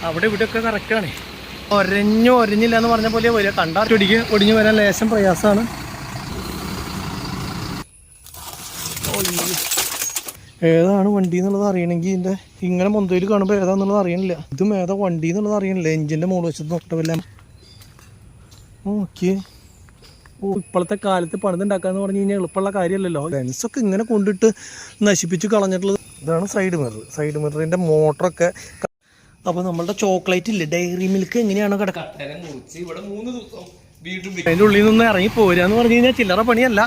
അവിടെ ഇവിടെയൊക്കെ കറക്റ്റാണ്. ഒരഞ്ഞില്ല എന്ന് പറഞ്ഞ പോലെ വരിക. കണ്ടാറ്റൊടിക്ക് ഒടിഞ്ഞു വരാൻ ലേശം പ്രയാസമാണ്. ഏതാണ് വണ്ടി എന്നുള്ളത് അറിയണമെങ്കിൽ ഇതിൻ്റെ ഇങ്ങനെ മൊന്തയിൽ കാണുമ്പോൾ ഏതാണെന്നുള്ളത് അറിയണില്ല. ഇതും ഏതാ വണ്ടി എന്നുള്ളത് അറിയണില്ല. എഞ്ചിൻ്റെ മുകളിൽ വെച്ചത് നോക്കട്ടല്ല. ഓക്കെ. ഇപ്പോഴത്തെ കാലത്ത് പണിതുണ്ടാക്കാന്ന് പറഞ്ഞു കഴിഞ്ഞാൽ എളുപ്പമുള്ള കാര്യമല്ലല്ലോ. ബെൻസൊക്കെ ഇങ്ങനെ കൊണ്ടിട്ട് നശിപ്പിച്ച് കളഞ്ഞിട്ടുള്ളത്. ഇതാണ് സൈഡ് മിറർ. സൈഡ് മിററിൻ്റെ മോട്ടറൊക്കെ. അപ്പോൾ നമ്മളുടെ ചോക്ലേറ്റ് ഇല്ലേ, ഡയറി മിൽക്ക് എങ്ങനെയാണോ കിടക്കുക ഇവിടെ 3 ദിവസം വീണ്ടും അതിൻ്റെ ഉള്ളിൽ നിന്ന് ഇറങ്ങി പോരാന്ന് പറഞ്ഞു കഴിഞ്ഞാൽ ചില്ലറ പണിയല്ല.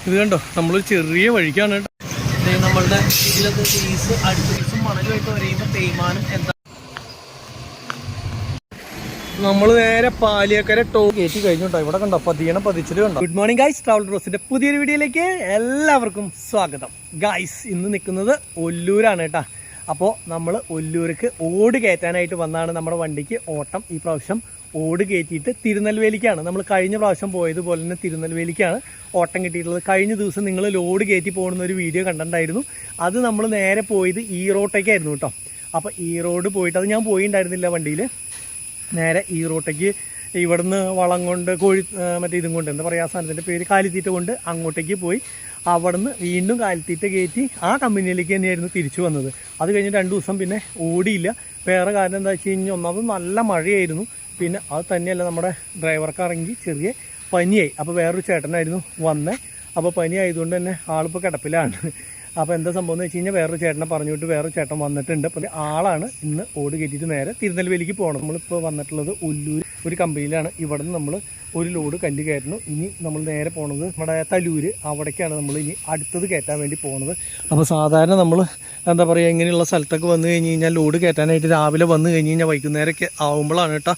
ഇത് കണ്ടോ, നമ്മളൊരു ചെറിയ വഴിക്കാണ് കേട്ടോ. നമ്മളുടെ ഇതിലൊക്കെ ഫീസ് അടുത്ത ദിവസം മണലുമായിട്ട് വരയുമ്പോൾ തേയ്മാനം എന്താ. നമ്മൾ നേരെ പാലിയക്കര കയറ്റി കഴിഞ്ഞോട്ടോ. ഇവിടെ കണ്ടോ പതിച്ചിട്ട് കണ്ടോ. ഗുഡ് മോർണിംഗ് ഗൈസ്, ട്രാവൽ റോസിന്റെ പുതിയൊരു വീഡിയോയിലേക്ക് എല്ലാവർക്കും സ്വാഗതം. ഗൈസ് ഇന്ന് നിൽക്കുന്നത് ഒല്ലൂരാണ് കേട്ടോ. അപ്പോൾ നമ്മൾ ഒല്ലൂർക്ക് ഓട് കയറ്റാനായിട്ട് വന്നാണ്. നമ്മുടെ വണ്ടിക്ക് ഓട്ടം ഈ പ്രാവശ്യം ഓട് കയറ്റിയിട്ട് തിരുനെൽവേലിക്കാണ്. നമ്മൾ കഴിഞ്ഞ പ്രാവശ്യം പോയതുപോലെ തന്നെ തിരുനെൽവേലിക്കാണ് ഓട്ടം കിട്ടിയിട്ടുള്ളത്. കഴിഞ്ഞ ദിവസം നിങ്ങൾ ലോഡ് കയറ്റി പോകുന്ന ഒരു വീഡിയോ കണ്ടിട്ടുണ്ടായിരുന്നു. അത് നമ്മൾ നേരെ പോയത് ഈറോട്ടേക്കായിരുന്നു കേട്ടോ. അപ്പോൾ ഈറോഡ് പോയിട്ട് അത് ഞാൻ പോയിണ്ടായിരുന്നില്ല വണ്ടിയിൽ. നേരെ ഈറോട്ടേക്ക് ഇവിടുന്ന് വളം കൊണ്ട് മറ്റേ ഇതും കൊണ്ട് എന്താ പറയുക, ആ സാധനത്തിൻ്റെ പേര് കാലിത്തീറ്റ കൊണ്ട് അങ്ങോട്ടേക്ക് പോയി അവിടുന്ന് വീണ്ടും കാലിത്തീറ്റ കയറ്റി ആ കമ്പനിയിലേക്ക് തന്നെയായിരുന്നു തിരിച്ചു വന്നത്. അത് കഴിഞ്ഞ് 2 ദിവസം പിന്നെ ഓടിയില്ല. വേറെ കാരണം എന്താ വെച്ച് കഴിഞ്ഞാൽ ഒന്നാമത് നല്ല മഴയായിരുന്നു. പിന്നെ അത് തന്നെയല്ല, നമ്മുടെ ഡ്രൈവർക്കാണെങ്കിൽ ചെറിയ പനിയായി. അപ്പോൾ വേറൊരു ചേട്ടനായിരുന്നു വന്നത്. അപ്പോൾ പനി ആയതുകൊണ്ട് തന്നെ ആളിപ്പോൾ കിടപ്പിലാണ്. അപ്പോൾ എന്താ സംഭവം എന്ന് വെച്ച് കഴിഞ്ഞാൽ വേറൊരു ചേട്ടനെ പറഞ്ഞു വിട്ട് വേറൊരു ചേട്ടൻ വന്നിട്ടുണ്ട്. അപ്പോൾ ആളാണ് ഇന്ന് ഓട് കയറ്റിയിട്ട് നേരെ തിരുനെൽവേലിക്ക് പോകണം. നമ്മളിപ്പോൾ വന്നിട്ടുള്ളത് ഒല്ലൂർ ഒരു കമ്പനിയിലാണ്. ഇവിടെ നിന്ന് നമ്മൾ ഒരു ലോഡ് കല്ല് കയറ്റുന്നു. ഇനി നമ്മൾ നേരെ പോകുന്നത് നമ്മുടെ തലൂര്, അവിടേക്കാണ് നമ്മൾ ഇനി അടുത്തത് കയറ്റാൻ വേണ്ടി പോകുന്നത്. അപ്പോൾ സാധാരണ നമ്മൾ എന്താ പറയുക, ഇങ്ങനെയുള്ള സ്ഥലത്തൊക്കെ വന്നു കഴിഞ്ഞ് കഴിഞ്ഞാൽ ലോഡ് കയറ്റാനായിട്ട് രാവിലെ വന്നു കഴിഞ്ഞ് കഴിഞ്ഞാൽ വൈകുന്നേരമൊക്കെ ആകുമ്പോഴാണ് കേട്ടോ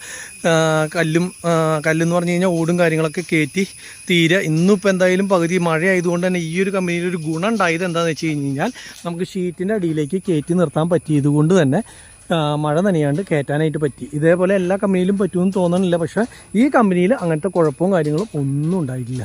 കല്ലെന്ന് പറഞ്ഞു കഴിഞ്ഞാൽ ഓടും കാര്യങ്ങളൊക്കെ കയറ്റി തീരെ. ഇന്നിപ്പോൾ എന്തായാലും പകുതി മഴ ആയതുകൊണ്ട് തന്നെ ഈ ഒരു കമ്പനിയിൽ ഒരു ഗുണം ഉണ്ടായത് എന്താണെന്ന് വെച്ച് കഴിഞ്ഞാൽ നമുക്ക് ഷീറ്റിൻ്റെ അടിയിലേക്ക് കയറ്റി നിർത്താൻ പറ്റിയത് കൊണ്ട് തന്നെ മഴ നനയാണ്ട് കയറ്റാനായിട്ട് പറ്റി. ഇതേപോലെ എല്ലാ കമ്പനിയിലും പറ്റുമെന്ന് തോന്നണില്ല. പക്ഷേ ഈ കമ്പനിയിൽ അങ്ങനത്തെ കുഴപ്പവും കാര്യങ്ങളും ഒന്നും ഉണ്ടായിട്ടില്ല.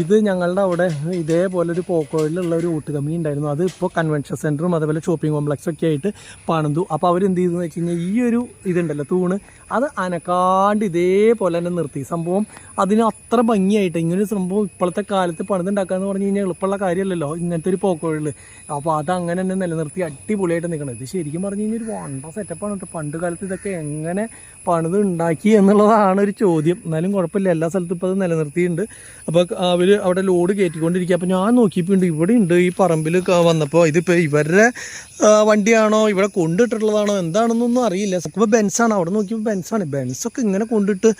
ഇത് ഞങ്ങളുടെ അവിടെ ഇതേപോലെ ഒരു പോക്കോയിലുള്ള ഒരു ഓട്ട് കമ്പനി ഉണ്ടായിരുന്നു. അത് ഇപ്പോൾ കൺവെൻഷൻ സെൻറ്ററും അതേപോലെ ഷോപ്പിംഗ് കോംപ്ലക്സും ഒക്കെ ആയിട്ട് പണിതു. അപ്പോൾ അവരെന്ത് ചെയ്തെന്ന് വെച്ച് കഴിഞ്ഞാൽ ഈ ഒരു ഇതുണ്ടല്ലോ തൂണ്, അത് അനക്കാണ്ട് ഇതേപോലെ തന്നെ നിർത്തി. സംഭവം അതിന് അത്ര ഭംഗിയായിട്ട് ഇങ്ങനൊരു സംഭവം ഇപ്പോഴത്തെ കാലത്ത് പണിതുണ്ടാക്കാന്ന് പറഞ്ഞു കഴിഞ്ഞാൽ എളുപ്പമുള്ള കാര്യമല്ലല്ലോ ഇങ്ങനത്തെ ഒരു പോക്കോയിൽ. അപ്പോൾ അതങ്ങനെ തന്നെ നിലനിർത്തി അടിപൊളിയായിട്ട് നിൽക്കണം. ഇത് ശരിക്കും പറഞ്ഞു കഴിഞ്ഞാൽ ഒരു വണ്ട സെറ്റപ്പാണ് കേട്ടോ. പണ്ട് കാലത്ത് ഇതൊക്കെ എങ്ങനെ പണിത് ഉണ്ടാക്കി എന്നുള്ളതാണ് ഒരു ചോദ്യം. എന്നാലും കുഴപ്പമില്ല, എല്ലാ സ്ഥലത്തും ഇപ്പോൾ അത് നിലനിർത്തിയിട്ടുണ്ട്. അപ്പോൾ അവർ അവിടെ ലോഡ് കയറ്റിക്കൊണ്ടിരിക്കുക. അപ്പോൾ ഞാൻ നോക്കിയപ്പോൾ ഇവിടെ ഉണ്ട് ഈ പറമ്പിൽ വന്നപ്പോൾ ഇതിപ്പോൾ ഇവരുടെ വണ്ടിയാണോ ഇവിടെ കൊണ്ടിട്ടുള്ളതാണോ എന്താണെന്നൊന്നും അറിയില്ല. ഇപ്പോൾ ബെൻസാണ്. അവിടെ നോക്കിയപ്പോൾ ബെൻസൊക്കെ ഇങ്ങനെ കൊണ്ടിട്ട്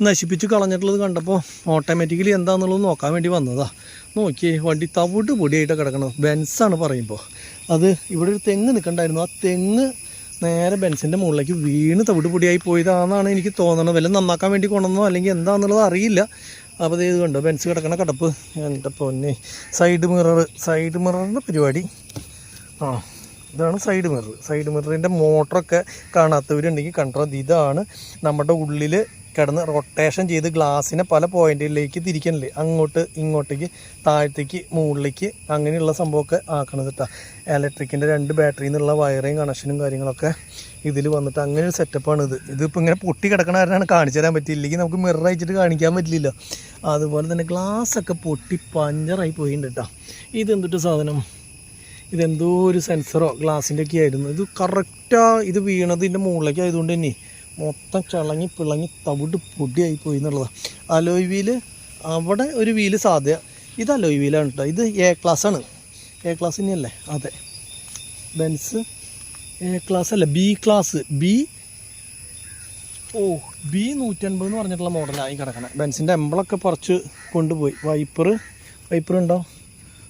നശിപ്പിച്ച് കളഞ്ഞിട്ടുള്ളത് കണ്ടപ്പോൾ ഓട്ടോമാറ്റിക്കലി എന്താണെന്നുള്ളത് നോക്കാൻ വേണ്ടി വന്നതാ. നോക്കിയേ, വണ്ടി തവിട് പൊടിയായിട്ട് കിടക്കണത്. ബെൻസാണ് പറയുമ്പോൾ. അത് ഇവിടെ ഒരു തെങ്ങ് നിൽക്കണ്ടായിരുന്നു. ആ തെങ്ങ് നേരെ ബെൻസിൻ്റെ മുകളിലേക്ക് വീണ് തവിട് പൊടിയായി പോയതാണെന്നാണ് എനിക്ക് തോന്നണത്. വല്ല നന്നാക്കാൻ വേണ്ടി കൊണ്ടുവന്നോ അല്ലെങ്കിൽ എന്താണെന്നുള്ളത് അറിയില്ല. അപ്പോൾ ഇത് കണ്ടോ ബെൻസ് കിടക്കണ കിടപ്പ്. എൻ്റെ പൊന്നെ, സൈഡ് മിററിൻ്റെ പരിപാടി. ഇതാണ് സൈഡ് മിറർ. സൈഡ് മിററിൻ്റെ മോട്ടറൊക്കെ കാണാത്തവരുണ്ടെങ്കിൽ കണ്ടത് ഇതാണ്. നമ്മുടെ ഉള്ളിൽ കിടന്ന് റൊട്ടേഷൻ ചെയ്ത് ഗ്ലാസ്സിനെ പല പോയിന്റിലേക്ക് തിരിക്കണില്ലേ, അങ്ങോട്ട് ഇങ്ങോട്ടേക്ക് താഴത്തേക്ക് മുകളിലേക്ക് അങ്ങനെയുള്ള സംഭവമൊക്കെ ആക്കണത് കേട്ടോ. ഇലക്ട്രിക്കിൻ്റെ 2 ബാറ്ററിയിൽ നിന്നുള്ള വയറിങ് കണക്ഷനും കാര്യങ്ങളൊക്കെ ഇതിൽ വന്നിട്ട് അങ്ങനെ ഒരു സെറ്റപ്പാണ് ഇത്. ഇതിപ്പോൾ ഇങ്ങനെ പൊട്ടി കിടക്കണ കാരണമാണ് കാണിച്ചു തരാൻ പറ്റിയില്ലെങ്കിൽ നമുക്ക് മിറർ അയച്ചിട്ട് കാണിക്കാൻ പറ്റില്ല. അതുപോലെ തന്നെ ഗ്ലാസ്സൊക്കെ പൊട്ടി പഞ്ചറായി പോയിട്ടുണ്ട് കേട്ടോ. ഇതെന്തിട്ട് സാധനം, ഇതെന്തോ ഒരു സെൻസറോ ഗ്ലാസിൻ്റെ ഒക്കെ ആയിരുന്നു. ഇത് കറക്റ്റാണ് ഇത് വീണത് ഇതിൻ്റെ മുകളിലേക്ക് ആയതുകൊണ്ട് തന്നെ മൊത്തം പിളങ്ങി തവിട് പൊടിയായി പോയി എന്നുള്ളതാണ്. അലോയ് വീല് അവിടെ ഒരു വീല് സാധ്യത. ഇത് അലോയ് വീലാണ് കേട്ടോ. ഇത് എ ക്ലാസ്സാണ്. എ ക്ലാസ് തന്നെയല്ലേ? അതെ, ബെൻസ് എ ക്ലാസ് അല്ല, ബി ക്ലാസ്. ബി 150 എന്ന് പറഞ്ഞിട്ടുള്ള മോഡലായി കിടക്കണം. ബെൻസിൻ്റെ എംബിളൊക്കെ പറിച്ച് കൊണ്ടുപോയി. വൈപ്പർ ഉണ്ടോ?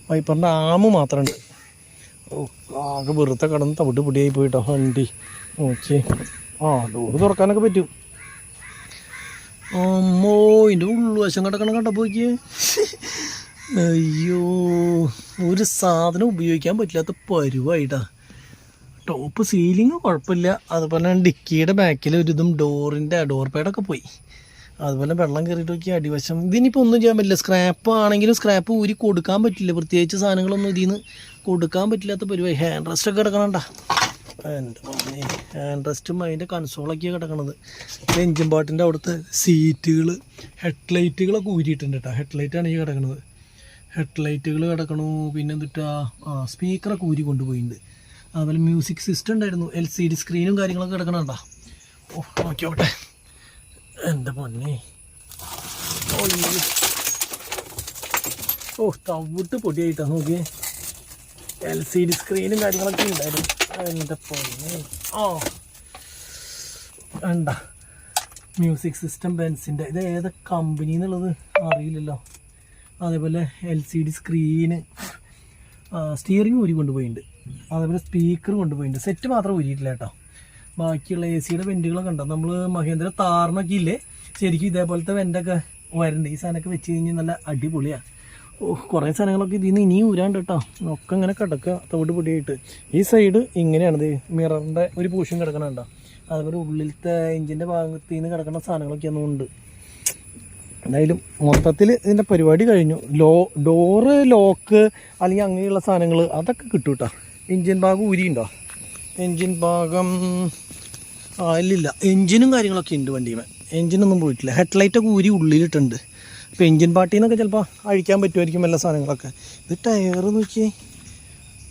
വൈപ്പറിൻ്റെ ആമ് മാത്രമുണ്ട്. ആകെ വെറുതെ കിടന്ന് തവിട് പൊടിയായി പോയിട്ടോ വണ്ടി. ഓക്കെ, ഡോറ് തുറക്കാനൊക്കെ പറ്റും. അമ്മോ, ഇതിൻ്റെ ഉൾവശം കിടക്കണം കണ്ടപ്പോക്ക്. അയ്യോ, ഒരു സാധനം ഉപയോഗിക്കാൻ പറ്റില്ലാത്ത പരുവായിട്ടാ. ടോപ്പ് സീലിങ് കുഴപ്പമില്ല. അതുപോലെ തന്നെ ഡിക്കിയുടെ ബാക്കിൽ ഒരു ഇതും ഡോർ പാഡൊക്കെ പോയി. അതുപോലെ വെള്ളം കയറിയിട്ട് നോക്കി അടിവശം. ഇതിനിപ്പോൾ ഒന്നും ചെയ്യാൻ പറ്റില്ല. സ്ക്രാപ്പ് ആണെങ്കിലും സ്ക്രാപ്പ് ഊരി കൊടുക്കാൻ പറ്റില്ല. പ്രത്യേകിച്ച് സാധനങ്ങളൊന്നും ഇതിൽ നിന്ന് കൊടുക്കാൻ പറ്റില്ലാത്ത പരിപാടി. ഹാൻഡ് റെസ്റ്റൊക്കെ കിടക്കണണ്ട. എൻ്റെ ഹാൻഡ് റെസ്റ്റും അതിൻ്റെ കൺസോളൊക്കെയാണ് കിടക്കണത്. എൻജിൻ പാട്ടിൻ്റെ അവിടുത്തെ സീറ്റുകൾ, ഹെഡ്ലൈറ്റുകളൊക്കെ ഊരിയിട്ടുണ്ട് കേട്ടോ. ഹെഡ്ലൈറ്റാണ് ഈ കിടക്കണത്. ഹെഡ്ലൈറ്റുകൾ കിടക്കണു. പിന്നെ എന്തിട്ടാ സ്പീക്കറൊക്കെ ഊരി കൊണ്ടുപോയിട്ടുണ്ട്. അതുപോലെ മ്യൂസിക് സിസ്റ്റം ഉണ്ടായിരുന്നു. LCD സ്ക്രീനും കാര്യങ്ങളൊക്കെ കിടക്കണുണ്ടോ. ഓ നോക്കിയോട്ടെ. എൻ്റെ പൊന്നെ, ഓ തവിട്ട് പൊടിയായിട്ടാണ് നോക്കിയേ. LCD സ്ക്രീനും കാര്യങ്ങളൊക്കെ ഉണ്ടായിരുന്നു. എൻ്റെ പൊന്നെ, ഓ വേണ്ട. മ്യൂസിക് സിസ്റ്റം ബെൻസിൻ്റെ, ഇത് ഏതാ കമ്പനി എന്നുള്ളത് അറിയില്ലല്ലോ. അതേപോലെ LCD സ്ക്രീന്, സ്റ്റിയറിംഗ് ഊരി കൊണ്ടുപോയിട്ടുണ്ട്. അതേപോലെ സ്പീക്കർ കൊണ്ടുപോയിട്ടുണ്ട്. സെറ്റ് മാത്രം ഊരിയിട്ടില്ല കേട്ടോ. ബാക്കിയുള്ള AC-യുടെ വെൻറ്റുകളൊക്കെ ഉണ്ടോ. നമ്മൾ മഹേന്ദ്ര താറിനൊക്കെ ഇല്ലേ, ശരിക്കും ഇതേപോലത്തെ വെൻ്റൊക്കെ വരണ്ട്. ഈ സാധനമൊക്കെ വെച്ച് കഴിഞ്ഞാൽ നല്ല അടിപൊളിയാണ്. ഓ കുറേ സാധനങ്ങളൊക്കെ ഇതിൽ നിന്ന് ഇനിയും ഊരാണ്ട് കേട്ടോ. ഒക്കെ ഇങ്ങനെ കിടക്കുക തോട് പൊടിയായിട്ട്. ഈ സൈഡ് ഇങ്ങനെയാണിത്. മിററിൻ്റെ ഒരു പൂഷൻ കിടക്കണുണ്ടോ. അതുപോലെ ഉള്ളിലത്തെ എഞ്ചിൻ്റെ ഭാഗത്ത് നിന്ന് കിടക്കുന്ന സാധനങ്ങളൊക്കെ ഒന്നും ഉണ്ട്. എന്തായാലും മൊത്തത്തിൽ ഇതിൻ്റെ പരിപാടി കഴിഞ്ഞു. ഡോറ് ലോക്ക് അല്ലെങ്കിൽ അങ്ങനെയുള്ള സാധനങ്ങൾ അതൊക്കെ കിട്ടും കേട്ടോ. എൻജിൻ ഭാഗം ഊരിയുണ്ടോ. എൻജിൻ ഭാഗം ഇല്ലില്ല. എൻജിനും കാര്യങ്ങളൊക്കെ ഉണ്ട് വണ്ടിയുമേ. എൻജിനൊന്നും പോയിട്ടില്ല. ഹെഡ്ലൈറ്റൊക്കെ ഊരി ഉള്ളിലിട്ടുണ്ട്. അപ്പോൾ എൻജിൻ പാർട്ടിൽ നിന്നൊക്കെ ചിലപ്പോൾ അഴിക്കാൻ പറ്റുമായിരിക്കും എല്ലാ സാധനങ്ങളൊക്കെ. ഇത് ടയർ നോക്കിയേ.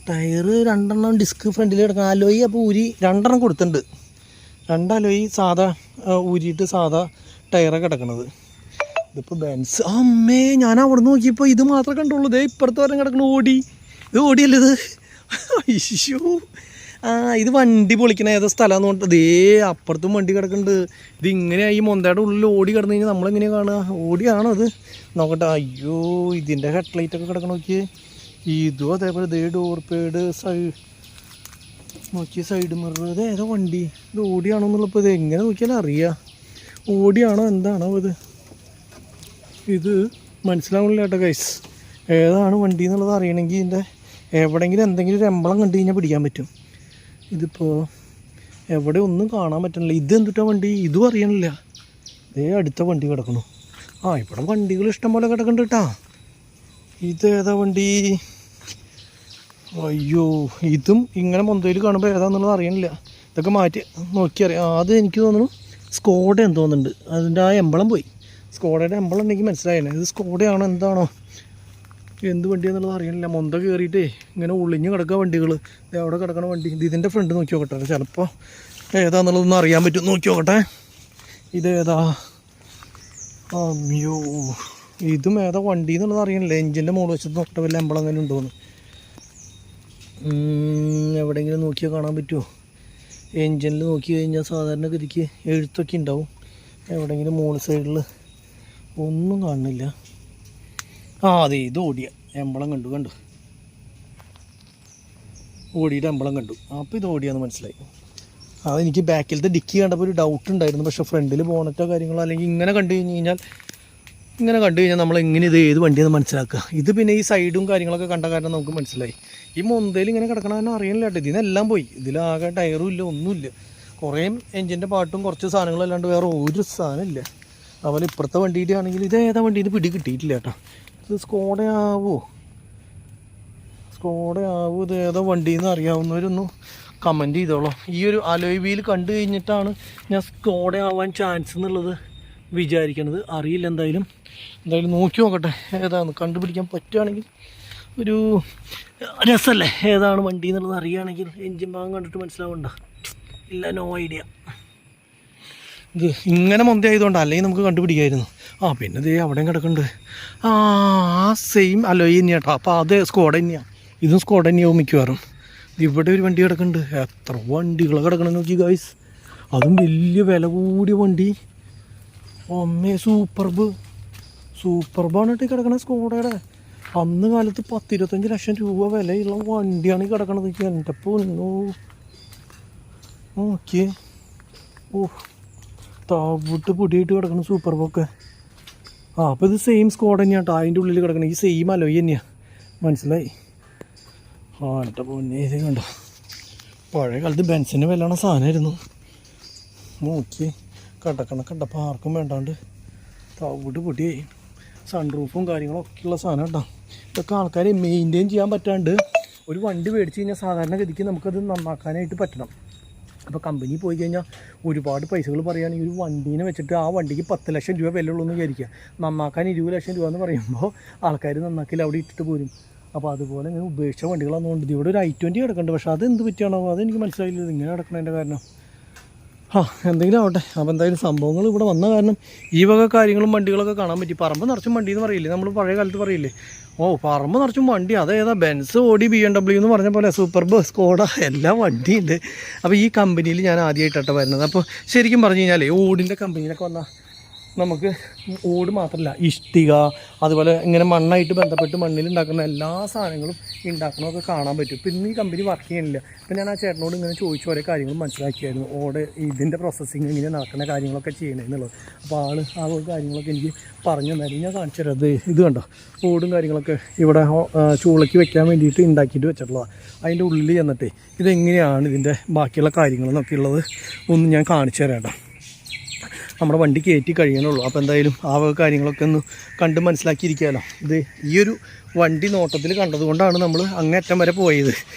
ടയർ 2 ഡിസ്ക് ഫ്രണ്ടിൽ കിടക്കണം. അലോയി അപ്പോൾ ഊരി 2 കൊടുത്തിട്ടുണ്ട്. 2 അലോയി സാധാ ഊരിയിട്ട് സാധാ ടയറൊക്കെ കിടക്കണത്. ഇതിപ്പോൾ ബെൻസ്. അമ്മേ, ഞാൻ അവിടെ നിന്ന് നോക്കിയപ്പോൾ ഇത് മാത്രമേ കണ്ടുള്ളൂ. ഇതേ ഇപ്പുറത്ത് വരെ കിടക്കണം. ഇത് ഓടിയല്ലേ ഇത്. അയ്യോ, ഇത് വണ്ടി പൊളിക്കണ ഏതോ സ്ഥലമാണെന്ന് പറഞ്ഞിട്ട് ഇതേ അപ്പുറത്തും വണ്ടി കിടക്കുന്നുണ്ട്. ഇത് ഇങ്ങനെ ഈ മൊന്തയുടെ ഉള്ളിൽ ഓടി കിടന്നു കഴിഞ്ഞാൽ നമ്മളെങ്ങനെയാണ് കാണുക. ഓടിയാണോ അത് നോക്കട്ടെ. അയ്യോ, ഇതിൻ്റെ ഹെഡ്ലൈറ്റൊക്കെ കിടക്കണം നോക്കിയേ. ഇതും അതേപോലെ ഇതേ ഡോർ പേഡ് നോക്കിയ സൈഡ് മിറർ. ഇത് ഏതോ വണ്ടി. ഇത് ഓടിയാണോ എന്നുള്ളപ്പോൾ ഇത് എങ്ങനെ നോക്കിയാലും അറിയാം. ഓടിയാണോ എന്താണോ ഇത് മനസ്സിലാവുന്നില്ല കേട്ടോ ഗൈസ്. ഏതാണ് വണ്ടി എന്നുള്ളത് അറിയണമെങ്കിൽ ഇതിൻ്റെ എവിടെയെങ്കിലും എന്തെങ്കിലും ഒരു എമ്പളം കണ്ടു കഴിഞ്ഞാൽ പിടിക്കാൻ പറ്റും. ഇതിപ്പോൾ എവിടെ ഒന്നും കാണാൻ പറ്റണില്ല. ഇത് എന്തിട്ടാ വണ്ടി ഇതും അറിയണില്ല. ഇതേ അടുത്ത വണ്ടി കിടക്കണു. ഇവിടെ വണ്ടികൾ ഇഷ്ടംപോലെ കിടക്കുന്നുണ്ട് കേട്ടോ. ഇതേതാ വണ്ടി. അയ്യോ, ഇതും ഇങ്ങനെ മൊന്തയിൽ കാണുമ്പോൾ ഏതാണെന്നുള്ളത് അറിയണില്ല. ഇതൊക്കെ മാറ്റി നോക്കിയറിയാം. അത് എനിക്ക് തോന്നുന്നു സ്കോഡ എന്ന് തോന്നുന്നുണ്ട്. അതിൻ്റെ ആ എമ്പളം പോയി. സ്കോഡയുടെ എമ്പളം ഉണ്ടെങ്കിൽ മനസ്സിലായില്ല. ഇത് സ്കോഡയാണോ എന്താണോ എന്ത് വണ്ടിയാണെന്നുള്ളത് അറിയണില്ല. മൊന്ത കയറിയിട്ടേ ഇങ്ങനെ ഒളിഞ്ഞ് കിടക്കുക വണ്ടികൾ. എവിടെ കിടക്കണ വണ്ടി. ഇതിൻ്റെ ഫ്രണ്ട് നോക്കി നോക്കട്ടെ. ചിലപ്പോൾ ഏതാണെന്നുള്ളതൊന്നും അറിയാൻ പറ്റും. നോക്കി നോക്കട്ടെ. ഇതേതാ. അയ്യോ, ഇതും ഏതാ വണ്ടി എന്നുള്ളത് അറിയണില്ല. എഞ്ചിൻ്റെ മുകളിൽ വെച്ചിട്ട് നോക്കട്ടെ വല്ല എമ്പളം അങ്ങനെ ഉണ്ടോയെന്ന്. എവിടെയെങ്കിലും നോക്കിയാൽ കാണാൻ പറ്റുമോ. എഞ്ചിനിൽ നോക്കി കഴിഞ്ഞാൽ സാധാരണ ഗതിക്ക് എഴുത്തൊക്കെ ഉണ്ടാവും. എവിടെയെങ്കിലും മോൾ സൈഡിൽ ഒന്നും കാണുന്നില്ല. അതെ, ഇത് ഓടിയ എമ്പളം കണ്ടു. ഓടിയുടെ എമ്പളം കണ്ടു. അപ്പോൾ ഇത് ഓടിയാന്ന് മനസ്സിലായി. അതെനിക്ക് ബാക്കിലത്തെ ഡിക്കി കണ്ടപ്പോൾ ഒരു ഡൗട്ട് ഉണ്ടായിരുന്നു. പക്ഷേ ഫ്രണ്ടിൽ ബോണറ്റോ കാര്യങ്ങളോ അല്ലെങ്കിൽ ഇങ്ങനെ കണ്ടു കഴിഞ്ഞാൽ നമ്മൾ എങ്ങനെ ഇത് ഏത് വണ്ടിയാണെന്ന് മനസ്സിലാക്കുക. ഇത് പിന്നെ ഈ സൈഡും കാര്യങ്ങളൊക്കെ കണ്ട കാരണം നമുക്ക് മനസ്സിലായി. ഈ മൊന്തയിൽ ഇങ്ങനെ കിടക്കണമെന്ന് അറിയില്ല കേട്ടോ. ഇതിനെല്ലാം പോയി. ഇതിലാകെ ടയറും ഇല്ല, ഒന്നുമില്ല. കുറേ എഞ്ചിൻ്റെ പാട്ടും കുറച്ച് സാധനങ്ങളല്ലാണ്ട് വേറെ ഒരു സാധനമില്ല. അതുപോലെ ഇപ്പുറത്തെ വണ്ടിയുടെ ആണെങ്കിൽ ഇത് ഏതാ വണ്ടിയിൽ പിടി കിട്ടിയിട്ടില്ല കേട്ടോ. ഇത് സ്കോഡയാവോ ഇത് ഏതോ വണ്ടിയെന്ന് അറിയാവുന്നവരൊന്നും കമൻറ്റ് ചെയ്തോളൂ. ഈ ഒരു അലോയ് വീൽ കണ്ടു കഴിഞ്ഞിട്ടാണ് ഞാൻ സ്കോഡയാവാൻ ചാൻസ് എന്നുള്ളത് വിചാരിക്കണത്. അറിയില്ല. എന്തായാലും നോക്കി നോക്കട്ടെ ഏതാണെന്ന്. കണ്ടുപിടിക്കാൻ പറ്റുകയാണെങ്കിൽ ഒരു രസമല്ലേ ഏതാണ് വണ്ടി എന്നുള്ളത് അറിയുകയാണെങ്കിൽ. എൻജിൻ ഭാഗം കണ്ടിട്ട് മനസ്സിലാവണ്ട. ഇല്ല, നോ ഐഡിയ. ഇത് ഇങ്ങനെ മൊന്തയായതുകൊണ്ട് അല്ലെങ്കിൽ നമുക്ക് കണ്ടുപിടിക്കായിരുന്നു. പിന്നെ ഇത് അവിടെയും കിടക്കുന്നുണ്ട്. സെയിം അലോയ് തന്നെയാണ് കേട്ടോ. അപ്പോൾ അത് സ്കോഡ തന്നെയാണ്. ഇതും സ്കോഡ തന്നെയാവും മിക്കവാറും. ഇവിടെ ഒരു വണ്ടി കിടക്കുന്നുണ്ട്. എത്ര വണ്ടികൾ കിടക്കണം നോക്കി ഗൈസ്. അതും വലിയ വില കൂടിയ വണ്ടി. അമ്മേ, സൂപ്പർബാണ് കേട്ടോ കിടക്കണ സ്കോഡയുടെ. അന്ന് കാലത്ത് 10-25 ലക്ഷം രൂപ വിലയുള്ള വണ്ടിയാണ് ഈ കിടക്കണത്. എൻ്റെ പൊന്നോ നോക്കിയേ. തവിട്ട് പൊടിയായിട്ട് കിടക്കണം സൂപ്പർബൊക്കെ. അപ്പോൾ ഇത് സെയിം സ്കോഡ് തന്നെയാണ് കേട്ടോ. അതിൻ്റെ ഉള്ളിൽ കിടക്കണം. ഈ സെയിം അലോയ് തന്നെയാണ്. മനസ്സിലായി. എൻ്റെ പൊന്നെ, ഇത് കണ്ടോ. പഴയ കാലത്ത് ബെൻസിന് വിലണ സാധനമായിരുന്നു. നോക്കി കണ്ടപ്പോൾ ആർക്കും വേണ്ടാണ്ട് തവിട്ട് പൊടിയായി. സൺറൂഫും കാര്യങ്ങളൊക്കെ ഉള്ള സാധനം കേട്ടോ. ഇതൊക്കെ ആൾക്കാരെ മെയിൻറ്റെയിൻ ചെയ്യാൻ പറ്റാണ്ട് ഒരു വണ്ടി മേടിച്ച് കഴിഞ്ഞാൽ സാധാരണ ഗതിക്ക് നമുക്കത് നന്നാക്കാനായിട്ട് പറ്റണം. അപ്പോൾ കമ്പനി പോയി കഴിഞ്ഞാൽ ഒരുപാട് പൈസകൾ പറയുകയാണെങ്കിൽ ഒരു വണ്ടീനെ വെച്ചിട്ട് ആ വണ്ടിക്ക് 10 ലക്ഷം രൂപ വില ഉള്ളൂ എന്ന് വിചാരിക്കുക. നന്നാക്കാൻ 20 ലക്ഷം രൂപ എന്ന് പറയുമ്പോൾ ആൾക്കാർ നന്നാക്കില്ല, അവിടെ ഇട്ടിട്ട് പോരും. അപ്പോൾ അതുപോലെ ഇങ്ങനെ ഉപേക്ഷിച്ച വണ്ടികളാണെന്നുണ്ട്. ഇവിടെ ഒരു I-20 കിടക്കുന്നുണ്ട്, പക്ഷേ അത് എന്ത് പറ്റിയാണോ അതെനിക്ക് മനസ്സിലായില്ല ഇങ്ങനെ കിടക്കണതിൻ്റെ കാരണം. എന്തെങ്കിലും ആവട്ടെ. അപ്പോൾ എന്തായാലും സംഭവങ്ങൾ ഇവിടെ വന്ന കാരണം ഈ വക കാര്യങ്ങളും വണ്ടികളൊക്കെ കാണാൻ പറ്റി. പറമ്പ് നിറച്ചും വണ്ടി എന്ന് പറയില്ലേ, നമ്മൾ പഴയ കാലത്ത് പറയില്ലേ, പറമ്പ് നിറച്ചും വണ്ടി. അതേതാ ബെൻസ്, ഓടി, BMW എന്ന് പറഞ്ഞ പോലെ സൂപ്പർബ്, സ്കോഡ എല്ലാം വണ്ടിയുണ്ട്. അപ്പോൾ ഈ കമ്പനിയിൽ ഞാൻ ആദ്യമായിട്ടാണ് വരുന്നത്. അപ്പോൾ ശരിക്കും പറഞ്ഞു കഴിഞ്ഞാൽ ഓടിൻ്റെ കമ്പനിയിലൊക്കെ വന്നാൽ നമുക്ക് ഓട് മാത്രമല്ല ഇഷ്ടിക, അതുപോലെ ഇങ്ങനെ മണ്ണായിട്ട് ബന്ധപ്പെട്ട് മണ്ണിൽ ഉണ്ടാക്കുന്ന എല്ലാ സാധനങ്ങളും ഉണ്ടാക്കണമൊക്കെ കാണാൻ പറ്റും. ഇപ്പോൾ ഇന്ന് ഈ കമ്പനി വർക്ക് ചെയ്യണില്ല. അപ്പോൾ ഞാൻ ആ ചേട്ടനോട് ഇങ്ങനെ ചോദിച്ചു ഓരോ കാര്യങ്ങളും മനസ്സിലാക്കിയായിരുന്നു, ഓട് ഇതിൻ്റെ പ്രോസസ്സിങ് ഇങ്ങനെ നടക്കുന്ന കാര്യങ്ങളൊക്കെ ചെയ്യണമെന്നുള്ളത്. അപ്പോൾ ആ കാര്യങ്ങളൊക്കെ എനിക്ക് പറഞ്ഞു തന്നായിരുന്നു. ഞാൻ കാണിച്ചു തരാം. ഇത് കണ്ടോ, ഓടും കാര്യങ്ങളൊക്കെ ഇവിടെ ചൂളയ്ക്ക് വെക്കാൻ വേണ്ടിയിട്ട് ഉണ്ടാക്കിയിട്ട് വെച്ചിട്ടുള്ളതാണ്. അതിൻ്റെ ഉള്ളിൽ ചെന്നിട്ട് ഇതെങ്ങനെയാണ് ഇതിൻ്റെ ബാക്കിയുള്ള കാര്യങ്ങളെന്നൊക്കെ ഉള്ളത് ഒന്ന് ഞാൻ കാണിച്ചു തരാം കേട്ടോ. നമ്മുടെ വണ്ടി കയറ്റി കഴിയണുള്ളൂ. അപ്പോൾ എന്തായാലും ആ കാര്യങ്ങളൊക്കെ ഒന്ന് കണ്ട് മനസ്സിലാക്കിയിരിക്കാമല്ലോ. ഇത് ഈ ഒരു വണ്ടി നോട്ടത്തിൽ കണ്ടതുകൊണ്ടാണ് നമ്മൾ അങ്ങേറ്റം വരെ പോയത്.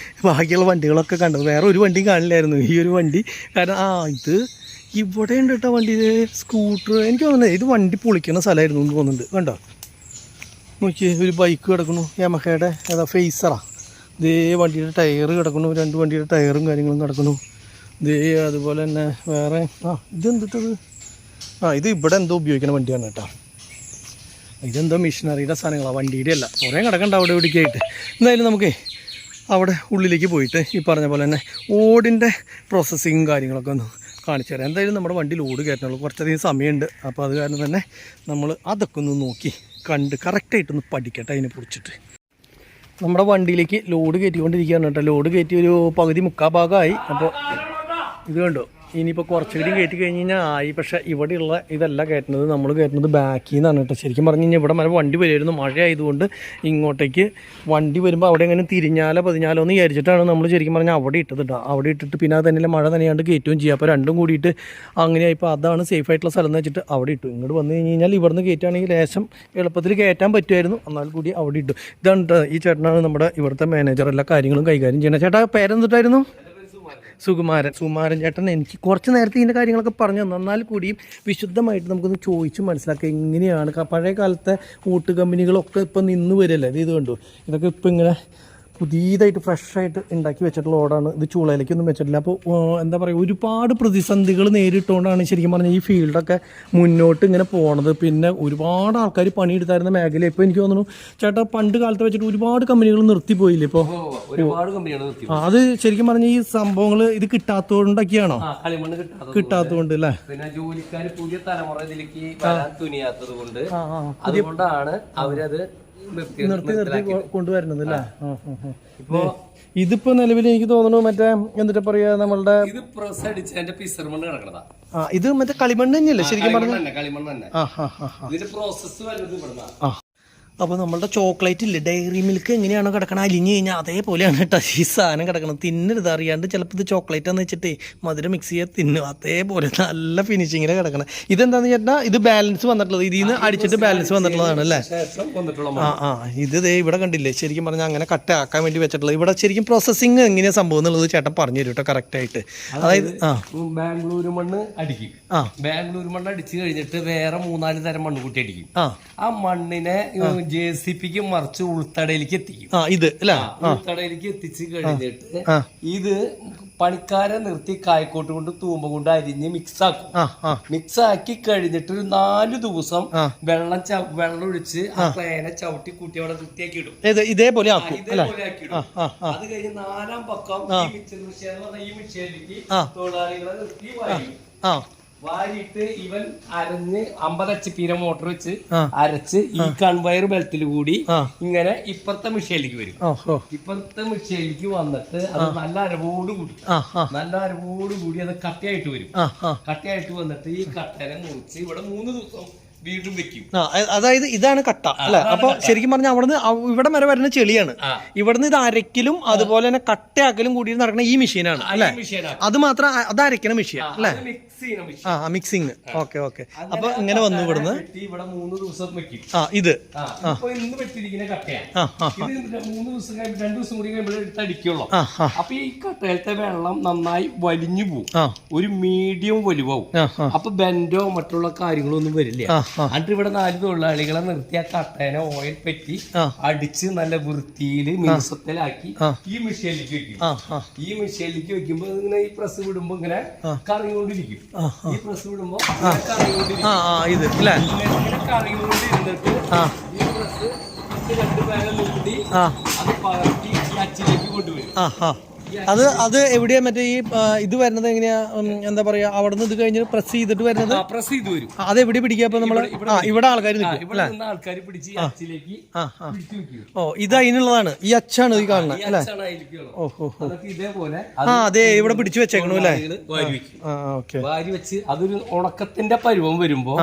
ബാക്കിയുള്ള വണ്ടികളൊക്കെ കണ്ടത്, വേറെ ഒരു വണ്ടിയും കാണില്ലായിരുന്നു ഈ ഒരു വണ്ടി. കാരണം ഇത് ഇവിടെ ഉണ്ട് കേട്ടോ വണ്ടി. ഇത് സ്കൂട്ടർ, എനിക്ക് തോന്നുന്നത് ഇത് വണ്ടി പൊളിക്കുന്ന സ്ഥലമായിരുന്നു എന്ന് തോന്നുന്നുണ്ട്. കണ്ടോ, നോക്കിയേ, ഒരു ബൈക്ക് കിടക്കുന്നു, യമഹയുടെ ഫേസറാ. ഇതേ വണ്ടിയുടെ ടയർ കിടക്കുന്നു, 2 വണ്ടിയുടെ ടയറും കാര്യങ്ങളും കിടക്കുന്നു. ഇതേ അതുപോലെ തന്നെ വേറെ ഇതെന്തിട്ടത്, ഇത് ഇവിടെ എന്തോ ഉപയോഗിക്കുന്ന വണ്ടിയാണ് കേട്ടോ. ഇതെന്തോ മിഷനറിയുടെ സാധനങ്ങളാണ്, വണ്ടിയുടെ അല്ല. കുറേ കിടക്കണ്ട അവിടെ ഇവിടേക്കായിട്ട്. എന്തായാലും നമുക്ക് അവിടെ ഉള്ളിലേക്ക് പോയിട്ട് ഈ പറഞ്ഞ പോലെ തന്നെ ഓടിൻ്റെ പ്രോസസ്സിങ്ങും കാര്യങ്ങളൊക്കെ ഒന്ന് കാണിച്ചു തരാം. എന്തായാലും നമ്മുടെ വണ്ടി ലോഡ് കയറ്റണുള്ളൂ, കുറച്ചധികം സമയമുണ്ട്. അപ്പോൾ അത് കാരണം തന്നെ നമ്മൾ അതൊക്കെ ഒന്ന് നോക്കി കണ്ട് കറക്റ്റായിട്ടൊന്ന് പഠിക്കട്ടെ അതിനെ കുറിച്ചിട്ട്. നമ്മുടെ വണ്ടിയിലേക്ക് ലോഡ് കയറ്റിക്കൊണ്ടിരിക്കുകയാണ് കേട്ടോ. ലോഡ് കയറ്റി ഒരു പകുതി മുക്കാൽ ഭാഗമായി. അപ്പോൾ ഇത് കണ്ടോ, ഇനിയിപ്പോൾ കുറച്ചുകൂടി കയറ്റി കഴിഞ്ഞ് കഴിഞ്ഞാൽ ആയി. പക്ഷേ ഇവിടെയുള്ള ഇതല്ല കയറ്റുന്നത്, നമ്മൾ കയറ്റുന്നത് ബാക്കിൽ നിന്നാണ് കേട്ടോ. ശരിക്കും പറഞ്ഞു കഴിഞ്ഞാൽ ഇവിടെ വണ്ടി വരുമായിരുന്നു, മഴ ആയതുകൊണ്ട് ഇങ്ങോട്ടേക്ക് വണ്ടി വരുമ്പോൾ അവിടെ എങ്ങനെ തിരിഞ്ഞാലോ പതിഞ്ഞാലോ എന്ന് വിചാരിച്ചിട്ടാണ് നമ്മൾ ശരിക്കും പറഞ്ഞാൽ അവിടെ ഇട്ടത് കേട്ടോ. അവിടെ ഇട്ടിട്ട് പിന്നെ അത് തന്നെ മഴ നനയാണ്ട് കയറ്റുകയും ചെയ്യുക. അപ്പോൾ രണ്ടും കൂടിയിട്ട് അങ്ങനെയായിപ്പോൾ അതാണ് സേഫ് ആയിട്ടുള്ള സ്ഥലം എന്ന് വെച്ചിട്ട് അവിടെ ഇട്ടു. ഇങ്ങോട്ട് വന്നു കഴിഞ്ഞ് കഴിഞ്ഞാൽ ഇവിടുന്ന് കയറ്റുകയാണെങ്കിൽ ലേശം എളുപ്പത്തിൽ കയറ്റാൻ പറ്റുമായിരുന്നു, എന്നാൽ കൂടി അവിടെ ഇട്ടു. ഇതാണ് ഈ ചേട്ടനാണ് നമ്മുടെ ഇവിടുത്തെ മാനേജർ, എല്ലാ കാര്യങ്ങളും കൈകാര്യം ചെയ്യണം. ചേട്ടാ പേരെന്തിട്ടായിരുന്നു? സുകുമാരൻ ചേട്ടൻ എനിക്ക് കുറച്ച് നേരത്തെ ഇതിൻ്റെ കാര്യങ്ങളൊക്കെ പറഞ്ഞു തന്നു. എന്നാൽ കൂടിയും വിശുദ്ധമായിട്ട് നമുക്കൊന്ന് ചോദിച്ച് മനസ്സിലാക്കുക എങ്ങനെയാണ് പഴയ കാലത്തെ ഊട്ട് കമ്പനികളൊക്കെ ഇപ്പം നിന്ന് വരില്ലേ. ഇത് കണ്ടു, ഇതൊക്കെ ഇപ്പം ഇങ്ങനെ പുതിയതായിട്ട് ഫ്രഷായിട്ട് ഉണ്ടാക്കി വെച്ചിട്ടുള്ള ഓടാണ്. ഇത് ചൂളയിലേക്കൊന്നും വെച്ചിട്ടില്ല. അപ്പോൾ എന്താ പറയുക, ഒരുപാട് പ്രതിസന്ധികൾ നേരിട്ടുകൊണ്ടാണ് ശരിക്കും പറഞ്ഞാൽ ഈ ഫീൽഡൊക്കെ മുന്നോട്ട് ഇങ്ങനെ പോണത്. പിന്നെ ഒരുപാട് ആൾക്കാർ പണിയെടുത്തായിരുന്ന മേഖല ഇപ്പോൾ എനിക്ക് തോന്നുന്നു ചേട്ടാ പണ്ട് കാലത്ത് വെച്ചിട്ട് ഒരുപാട് കമ്പനികൾ നിർത്തിപ്പോയില്ലേ ഇപ്പോൾ? ഒരുപാട് കമ്പനികൾ നിർത്തി. അത് ശരിക്കും പറഞ്ഞാൽ ഈ സംഭവങ്ങൾ ഇത് കിട്ടാത്തതുകൊണ്ടൊക്കെയാണോ? കിട്ടാത്തതുകൊണ്ട് അല്ലേ? പിന്നെ ജോലിക്കാർ പുതിയ തലമുറ ഇതിലേക്ക് തുനിയാത്തത് കൊണ്ട് അതുകൊണ്ടാണ് അവരത് നിർത്തി കൊണ്ടുവരുന്നത് അല്ലേ? ഇപ്പോ ഇതിപ്പോ നിലവിൽ എനിക്ക് തോന്നുന്നു മറ്റേ എന്നിട്ട് പറയാ നമ്മളുടെ ഇത് പ്രസ് അടിച്ചതിന്റെ പിസർമണ്ണ് കിടക്കണതാ. ഇത് മറ്റേ കളിമണ്ണ് തന്നെയല്ലേ ശരിക്കും പറഞ്ഞ? കളിമണ്ണ് തന്നെ. ഇതിന്റെ പ്രോസസ് വരുന്നത് ഇവിടുന്നാ. അപ്പോൾ നമ്മളുടെ ചോക്ലേറ്റ് ഇല്ലേ, ഡയറി മിൽക്ക് എങ്ങനെയാണോ കിടക്കണം അലിഞ്ഞ് കഴിഞ്ഞാൽ അതേപോലെയാണ് കേട്ടോ ഈ സാധനം കിടക്കണം. തിന്നരുത്, അറിയാണ്ട് ചിലപ്പോൾ ഇത് ചോക്ലേറ്റ് എന്ന് വെച്ചിട്ട് മധുരം മിക്സ് ചെയ്യാൻ തിന്നും, അതേപോലെ നല്ല ഫിനിഷിങ്ങിലാണ് കിടക്കണം. ഇതെന്താണെന്ന് ചേട്ടാ, ഇത് ബാലൻസ് വന്നിട്ടുള്ളത്, ഇതിൽ നിന്ന് അടിച്ചിട്ട് ബാലൻസ് വന്നിട്ടുള്ളതാണ് അല്ലേ? ഇത് ഇവിടെ കണ്ടില്ലേ, ശരിക്കും പറഞ്ഞാൽ അങ്ങനെ കട്ട ആക്കാൻ വേണ്ടി വെച്ചിട്ടുള്ളത്. ഇവിടെ ശരിക്കും പ്രോസസ്സിങ് എങ്ങനെയാണ് സംഭവം എന്നുള്ളത് ചേട്ടൻ പറഞ്ഞു തരും കേട്ടോ കറക്റ്റായിട്ട്. അതായത് ബാംഗ്ലൂർ മണ്ണ് അടിക്കും. ബാംഗ്ലൂർ മണ്ണ് അടിച്ചു കഴിഞ്ഞിട്ട് വേറെ 3-4 തരം മണ്ണ് കൂട്ടി അടിക്കും. ആ മണ്ണിനെ JCBക്ക് മറിച്ച് ഉൾത്തടയിലേക്ക് എത്തിക്കും. ഇത് അല്ല, ഉൾത്തടയിലേക്ക് എത്തിച്ച് കഴിഞ്ഞിട്ട് ഇത് പണിക്കാരെ നിർത്തി കായ്ക്കോട്ട് കൊണ്ട് തൂമ്പ കൊണ്ട് അരിഞ്ഞ് മിക്സ് ആക്കും. മിക്സ് ആക്കി കഴിഞ്ഞിട്ട് ഒരു 4 ദിവസം വെള്ളം ഒഴിച്ച് ആ ക്ലേനെ ചവിട്ടി കൂട്ടി അവിടെ വൃത്തിയാക്കി ഇടും. ഇതേപോലെ ആക്കി ഇടും. അത് കഴിഞ്ഞ് 4-ാം പക്കം ഈ മിക്സർ മിഷീൻ എന്ന് പറഞ്ഞ ഈ മിഷീനിലേക്ക് തൊഴിലാളികളെ നിർത്തി വാരിയിട്ട് ഇവൻ അരഞ്ഞ് 50 HP മോട്ടർ വെച്ച് അരച്ച് ഈ കൺവയർ ബെൽറ്റിൽ കൂടി ഇങ്ങനെ ഇപ്പുറത്തെ മിഷയിലേക്ക് വരും. ഇപ്പുറത്തെ മിഷയിലേക്ക് വന്നിട്ട് അത് നല്ല അരവോട് കൂടി അത് കട്ടയായിട്ട് വരും. കട്ടയായിട്ട് വന്നിട്ട് ഈ കട്ടനെ മുറിച്ച് ഇവിടെ 3 ദിവസം വീണ്ടും വെക്കും. അതായത് ഇതാണ് കട്ട അല്ലെ? അപ്പൊ ശരിക്കും പറഞ്ഞാൽ അവിടുന്ന് ഇവിടെ വരെ വരുന്ന ചെളിയാണ്. ഇവിടുന്ന് ഇത് അരക്കലും അതുപോലെ തന്നെ കട്ടയാക്കലും കൂടി നടക്കുന്ന ഈ മെഷീനാണ് അല്ലെ? അത് മാത്രം അത് അരക്കണ മെഷീൻ അല്ലെ? മിക്സിങ്. Okay okay. അപ്പൊ ഇങ്ങനെ വന്നു ഇവിടുന്ന് ഇവിടെ 3 ദിവസം വെക്കും. ഇത് ഇന്ന് വെച്ചിരിക്കുന്ന കട്ടയാണ്. 3 ദിവസം കഴിയുമ്പോൾ 2 ദിവസം കൂടി കഴിയുമ്പോൾ എടുത്ത് അടിക്കുള്ളൂ. അപ്പൊ ഈ കട്ടയിലത്തെ വെള്ളം നന്നായി വലിഞ്ഞു പോകും, ഒരു മീഡിയം വലിവാവും. അപ്പൊ ബെൻഡോ മറ്റുള്ള കാര്യങ്ങളോ ഒന്നും വരില്ല. എന്നിട്ട് ഇവിടെ 4 തൊഴിലാളികളെ നിർത്തി ആ കട്ടേനെ ഓയിൽ പറ്റി അടിച്ച് നല്ല വൃത്തിയിൽ മിനുസത്തിലാക്കി ഈ മെഷീനിലേക്ക് വെക്കും. ഈ മെഷീനിലേക്ക് വെക്കുമ്പോ ഇങ്ങനെ ഈ പ്രസ് വിടുമ്പോ ഇങ്ങനെ കറികൊണ്ടിരിക്കും. ഈ പ്രസ് വിടുമ്പോ ഇത് അല്ലേ? ഇങ്ങനെ കറികൊണ്ടിരുന്നിട്ട് ഈ പ്രസ് 2 പേരെ നിർത്തി അത് പകർത്തി അച്ചിലേക്ക് കൊണ്ടുവരും. അത് എവിടെയാ മറ്റേ ഈ ഇത് വരുന്നത് എങ്ങനെയാ, എന്താ പറയാ, അവിടെ നിന്ന് ഇത് കഴിഞ്ഞ് പ്രസ് ചെയ്തിട്ട് വരുന്നത്? പ്രസ് ചെയ്ത് വരും. അത് എവിടെ പിടിക്കുക? അപ്പൊ നമ്മള് ഇവിടെ ആൾക്കാർ ആൾക്കാർ പിടിച്ച് അച്ചിലേക്ക്. ഓ, ഇത് അതിനുള്ളതാണ്. ഈ അച്ചാണ് ഈ കാണുന്നത് അല്ലെ? ഓഹോ. ഇതേപോലെ അതെ, ഇവിടെ പിടിച്ചു വെച്ചേക്കണു അല്ലേ? വാരി വെച്ച് അതൊരു ഉണക്കത്തിന്റെ പരുവം വരുമ്പോ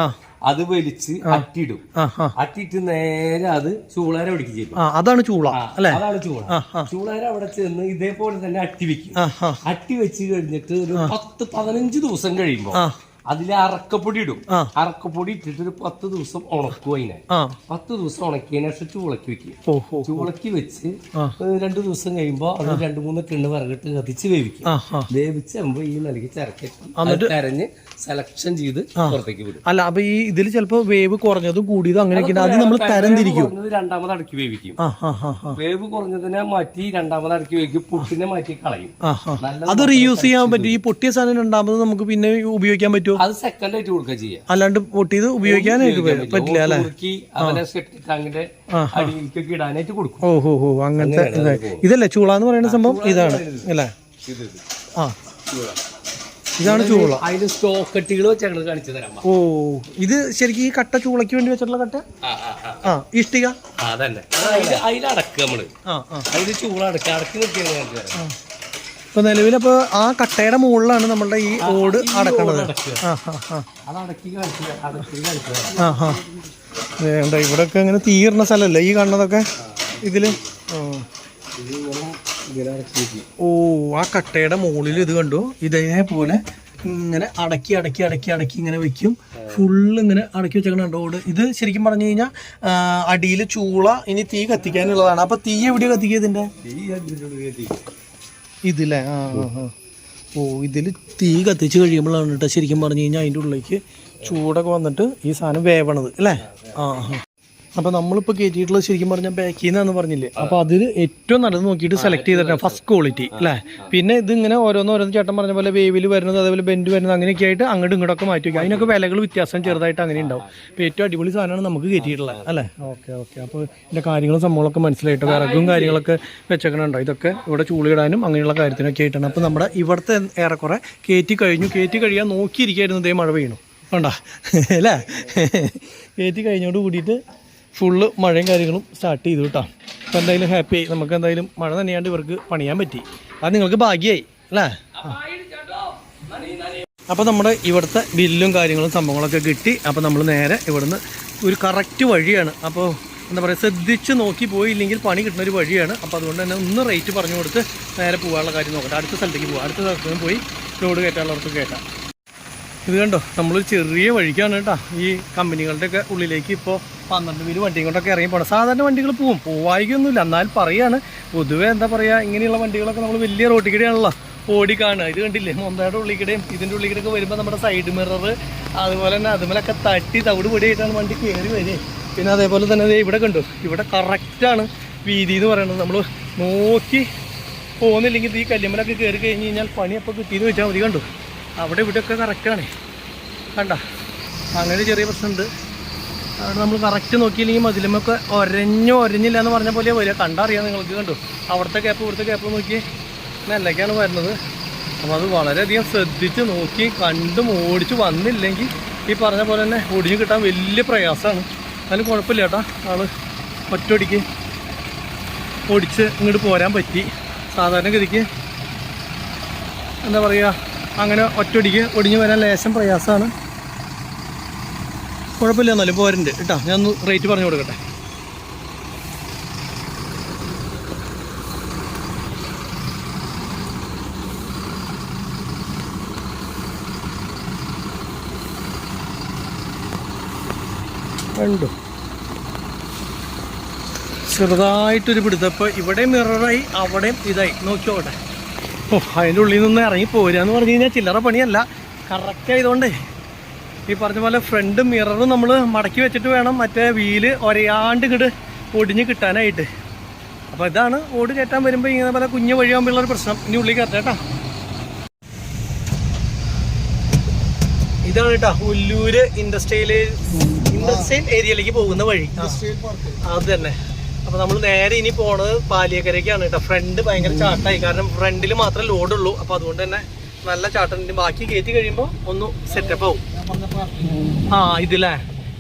അത് വലിച്ച് അട്ടിയിടും. അട്ടിയിട്ട് നേരെ അത് ചൂളാര പിടിക്കും ചെയ്യും. അതാണ് ചൂള അല്ലെ? അതാണ് ചൂള. ചൂളാര അവിടെ ചെന്ന് ഇതേപോലെ തന്നെ അട്ടി വെക്കും. അട്ടി വെച്ച് കഴിഞ്ഞിട്ട് ഒരു 10-15 ദിവസം കഴിയുമ്പോ അതിൽ അറക്കപ്പൊടി ഇടും. അറക്കപ്പൊടി ഇട്ടിട്ട് ഒരു 10 ദിവസം ഉണക്കും. അതിനെ 10 ദിവസം ഉണക്കിയതിനു ശേഷം ചൂളക്കി വെക്കും. ചൂളക്കി വെച്ച് 2 ദിവസം കഴിയുമ്പോ അത് 2-3 ടിണ്ണ് വിറകിട്ട് കത്തിച്ച് വേവിക്കും. വേവിച്ചാകുമ്പോ ഈ നിലയ്ക്ക് ചിരക്കി കരഞ്ഞ് സെലക്ഷൻ ചെയ്ത് പുറത്തേക്ക് വിടും. അല്ല, അപ്പൊ ഈ ഇതിൽ ചിലപ്പോ വേവ് കുറഞ്ഞതും കൂടിയതും അങ്ങനെയൊക്കെ അത് നമ്മൾ തരംതിരിക്കും. രണ്ടാമത് അടക്കി വേവിക്കും. വേവ് കുറഞ്ഞതിനെ മാറ്റി രണ്ടാമത് അടക്കി വേവിക്കും. പുട്ടിനെ മാറ്റി കളയും. അത് റീയൂസ് ചെയ്യാൻ പറ്റും. ഈ പൊട്ടിയ സാധനം രണ്ടാമത് നമുക്ക് പിന്നെ ഉപയോഗിക്കാൻ പറ്റും. അത് സെക്കൻഡ് ആയിട്ട് കൊടുക്കുക ചെയ്യാം. അല്ലാണ്ട് പൊട്ടിയത് ഉപയോഗിക്കാനായിട്ട് പറ്റില്ല അല്ലെ? അടിയിലേക്കൊക്കെ ഇടാനായിട്ട് കൊടുക്കും. ഓഹോ, അങ്ങനത്തെ ഇതല്ലേ ചൂള എന്ന് പറയുന്ന സംഭവം? ഇതാണ് അല്ലേ? ഇതാണ് ചൂള. അതിന് സ്റ്റോക്കട്ടികൾ വെച്ചാൽ കാണിച്ചു തരാം. ഓ, ഇത് ശരിക്കും ഈ കട്ട ചൂളയ്ക്ക് വേണ്ടി വെച്ചിട്ടുള്ള കട്ട. ഇഷ്ടിക അതന്നെ. അതിലടക്കുക നമ്മള്. അതില് ചൂള അടക്കി നിർത്തിയാണ്. ഇപ്പൊ നിലവിലപ്പോ ആ കട്ടയുടെ മുകളിലാണ് നമ്മളുടെ ഈ ഓട് അടക്കണത്. വേണ്ട, ഇവിടെയൊക്കെ ഇങ്ങനെ തീർന്ന സ്ഥലമല്ലേ ഈ കാണുന്നതൊക്കെ ഇതില്. ഓ, ആ കട്ടയുടെ മുകളിൽ ഇത് കണ്ടു, ഇതേപോലെ ഇങ്ങനെ അടക്കി ഇങ്ങനെ വെക്കും. ഫുള്ള് ഇങ്ങനെ അടക്കി വെച്ചേക്കണുണ്ട് ഓട്. ഇത് ശരിക്കും പറഞ്ഞു കഴിഞ്ഞാൽ അടിയിൽ ചൂള ഇനി തീ കത്തിക്കാനുള്ളതാണ്. അപ്പൊ തീ എവിടെയാ കത്തിക്കുക ഇതിന്റെ? ഇതില്ലേ? ഓ, ഇതിൽ തീ കത്തിച്ച് കഴിയുമ്പോഴാണ് കേട്ടോ ശരിക്കും പറഞ്ഞു കഴിഞ്ഞാൽ അതിൻ്റെ ഉള്ളിലേക്ക് ചൂടൊക്കെ വന്നിട്ട് ഈ സാധനം വേവണത് അല്ലേ? അപ്പോൾ നമ്മളിപ്പോൾ കയറ്റിയിട്ടുള്ളത് ശരിക്കും പറഞ്ഞാൽ ബാക്കിൽ നിന്നാന്ന് പറഞ്ഞില്ലേ? അപ്പോൾ അതിൽ ഏറ്റവും നല്ലത് നോക്കിയിട്ട് സെലക്ട് ചെയ്തിട്ടാണ് ഫസ്റ്റ് ക്വാളിറ്റി അല്ലേ? പിന്നെ ഇതിങ്ങനെ ഓരോന്ന് ചേട്ടൻ പറഞ്ഞ പോലെ വേവിൽ വരുന്നത്, അതേപോലെ ബെൻഡ് വരുന്നത്, അങ്ങനെയൊക്കെ ആയിട്ട് അങ്ങോട്ടും ഇങ്ങോട്ടൊക്കെ മാറ്റി വയ്ക്കും. അതിനൊക്കെ വിലകൾ വ്യത്യാസം ചെറുതായിട്ട് അങ്ങനെ ഉണ്ടാവും. അപ്പോൾ ഏറ്റവും അടിപൊളി സാധനമാണ് നമുക്ക് കയറ്റിയിട്ടുള്ളത് അല്ലേ? ഓക്കെ. അപ്പോൾ ഇതിൻ്റെ കാര്യങ്ങളും സംഭവങ്ങളൊക്കെ മനസ്സിലായിട്ട് വിറകും കാര്യങ്ങളൊക്കെ വെച്ചേക്കണുണ്ടോ? ഇതൊക്കെ ഇവിടെ ചൂളിയിടാനും അങ്ങനെയുള്ള കാര്യത്തിനൊക്കെ ആയിട്ടാണ്. അപ്പോൾ നമ്മുടെ ഇവിടുത്തെ ഏറെക്കുറെ കയറ്റി കഴിയാൻ നോക്കിയിരിക്കായിരുന്നു. ഇതേ മഴ പെയ്യണു വേണ്ട അല്ലേ? കയറ്റി കഴിഞ്ഞോട് കൂടിയിട്ട് ഫുള്ള് മഴയും കാര്യങ്ങളും സ്റ്റാർട്ട് ചെയ്തു കേട്ടോ. അപ്പോൾ എന്തായാലും ഹാപ്പി ആയി. നമുക്ക് എന്തായാലും മഴ തന്നെയാണ്ട് ഇവർക്ക് പണിയാൻ പറ്റി. അത് നിങ്ങൾക്ക് ഭാഗ്യമായി അല്ലേ? അപ്പോൾ നമ്മുടെ ഇവിടുത്തെ ബില്ലും കാര്യങ്ങളും സംഭവങ്ങളൊക്കെ കിട്ടി. അപ്പോൾ നമ്മൾ നേരെ ഇവിടുന്ന് ഒരു കറക്റ്റ് വഴിയാണ്. അപ്പോൾ എന്താ പറയുക, ശ്രദ്ധിച്ച് നോക്കി പോയില്ലെങ്കിൽ പണി കിട്ടുന്ന ഒരു വഴിയാണ്. അപ്പോൾ അതുകൊണ്ട് തന്നെ ഒന്ന് റേറ്റ് പറഞ്ഞു കൊടുത്ത് നേരെ പോകാനുള്ള കാര്യം നോക്കട്ടെ. അടുത്ത സ്ഥലത്തേക്ക് പോകാം. അടുത്ത സ്ഥലത്തേക്ക് പോയി ലോഡ് കയറ്റാനുള്ളവർക്ക് കയറ്റാം. ഇത് കണ്ടോ, നമ്മളൊരു ചെറിയ വഴിക്കാണ് കേട്ടോ ഈ കമ്പനികളുടെയൊക്കെ ഉള്ളിലേക്ക് ഇപ്പോൾ 12 വീല് വണ്ടിയും കൊണ്ടൊക്കെ ഇറങ്ങി പോകണം. സാധാരണ വണ്ടികൾ പോവായിക്കൊന്നുമില്ല, എന്നാൽ പറയാണ് പൊതുവേ എന്താ പറയുക, ഇങ്ങനെയുള്ള വണ്ടികളൊക്കെ നമ്മൾ വലിയ റോട്ടിക്കിടെയാണല്ലോ ഓടിക്കാണുക. ഇത് കണ്ടില്ലേ, മൊന്തയുടെ ഉള്ളിക്കിടെയും ഇതിൻ്റെ ഉള്ളിക്കിടയൊക്കെ വരുമ്പോൾ നമ്മുടെ സൈഡ് മിറർ അതുപോലെ തന്നെ അതുമേലൊക്കെ തട്ടി തവിട് പൊടിയായിട്ടാണ് വണ്ടി കയറി വരിക. പിന്നെ അതേപോലെ തന്നെ ഇവിടെ കണ്ടു, ഇവിടെ കറക്റ്റാണ് വീതി എന്ന് പറയുന്നത്. നമ്മൾ നോക്കി പോകുന്നില്ലെങ്കിൽ ഈ കല്ലുമ്മലൊക്കെ കയറി കഴിഞ്ഞ് കഴിഞ്ഞാൽ പണി അപ്പോൾ കിട്ടിയെന്ന് വെച്ചാൽ മതി. കണ്ടു അവിടെ ഇവിടെയൊക്കെ കറക്റ്റാണ് കണ്ട. അങ്ങനെ ചെറിയ പ്രശ്നമുണ്ട്. അവിടെ നമ്മൾ കറക്റ്റ് നോക്കിയില്ലെങ്കിൽ മതിലുമൊക്കെ ഒരഞ്ഞില്ല എന്ന് പറഞ്ഞ പോലെ വരിക. കണ്ടറിയാം നിങ്ങൾക്ക്. കണ്ടു അവിടുത്തെ ക്യാപ്പ് ഇവിടുത്തെ ക്യാപ്പ് നോക്കി നെല്ലൊക്കെയാണ് വരുന്നത്. അപ്പോൾ അത് വളരെയധികം ശ്രദ്ധിച്ച് നോക്കി കണ്ടും ഓടിച്ച് വന്നില്ലെങ്കിൽ ഈ പറഞ്ഞ പോലെ തന്നെ ഒടിഞ്ഞ് കിട്ടാൻ വലിയ പ്രയാസമാണ്. അതിന് കുഴപ്പമില്ല കേട്ടോ, ആൾ ഒറ്റയടിക്ക് ഓടിച്ച് ഇങ്ങോട്ട് പോരാൻ പറ്റി. സാധാരണഗതിക്ക് എന്താ പറയുക, അങ്ങനെ ഒറ്റയടിക്ക് ഒടിഞ്ഞ് വരാൻ ലേശം പ്രയാസമാണ്. കുഴപ്പമില്ല, എന്നാലും പോരുന്നുണ്ട് കേട്ടോ. ഞാൻ ഒന്ന് റേറ്റ് പറഞ്ഞു കൊടുക്കട്ടെ. കണ്ടു, ചെറുതായിട്ടൊരു പിടുത്തപ്പോൾ ഇവിടെ മിററായി, അവിടെയും ഇതായി. നോക്കിയോട്ടെ. ഓ, അതിൻ്റെ ഉള്ളിൽ നിന്ന് ഇറങ്ങി പോരാന്ന് പറഞ്ഞു കഴിഞ്ഞാൽ ചില്ലറ പണിയല്ല. കറക്റ്റ് ആയതുകൊണ്ടേ ഈ പറഞ്ഞ പോലെ ഫ്രണ്ട് മിററും നമ്മൾ മടക്കി വെച്ചിട്ട് വേണം മറ്റേ വീല് ഒരയാണ്ട് ഇങ്ങോട്ട് ഒടിഞ്ഞ് കിട്ടാനായിട്ട്. അപ്പോൾ ഇതാണ് ഓട് കയറ്റാൻ വരുമ്പോൾ ഇങ്ങനെ പോലെ കുഞ്ഞ് വഴിയാകുമ്പോഴുള്ളൊരു പ്രശ്നം. ഇനി ഉള്ളിൽ കയറ്റേട്ടാ. ഇതാണ് കേട്ടോ ഒല്ലൂര് ഇൻഡസ്ട്രിയൽ ഏരിയയിലേക്ക് പോകുന്ന വഴി. അത് തന്നെ. അപ്പോൾ നമ്മൾ നേരെ ഇനി പോണത് പാലിയക്കരയ്ക്കാണ് കേട്ടോ. ഫ്രണ്ട് ഭയങ്കര ചാട്ടായി, കാരണം ഫ്രണ്ടിൽ മാത്രമേ ലോഡുള്ളൂ. അപ്പോൾ അതുകൊണ്ട് തന്നെ നല്ല ചാട്ടം. ബാക്കി കയറ്റി കഴിയുമ്പോൾ ഒന്ന് സെറ്റപ്പ് ആവും. ഇതില്ലേ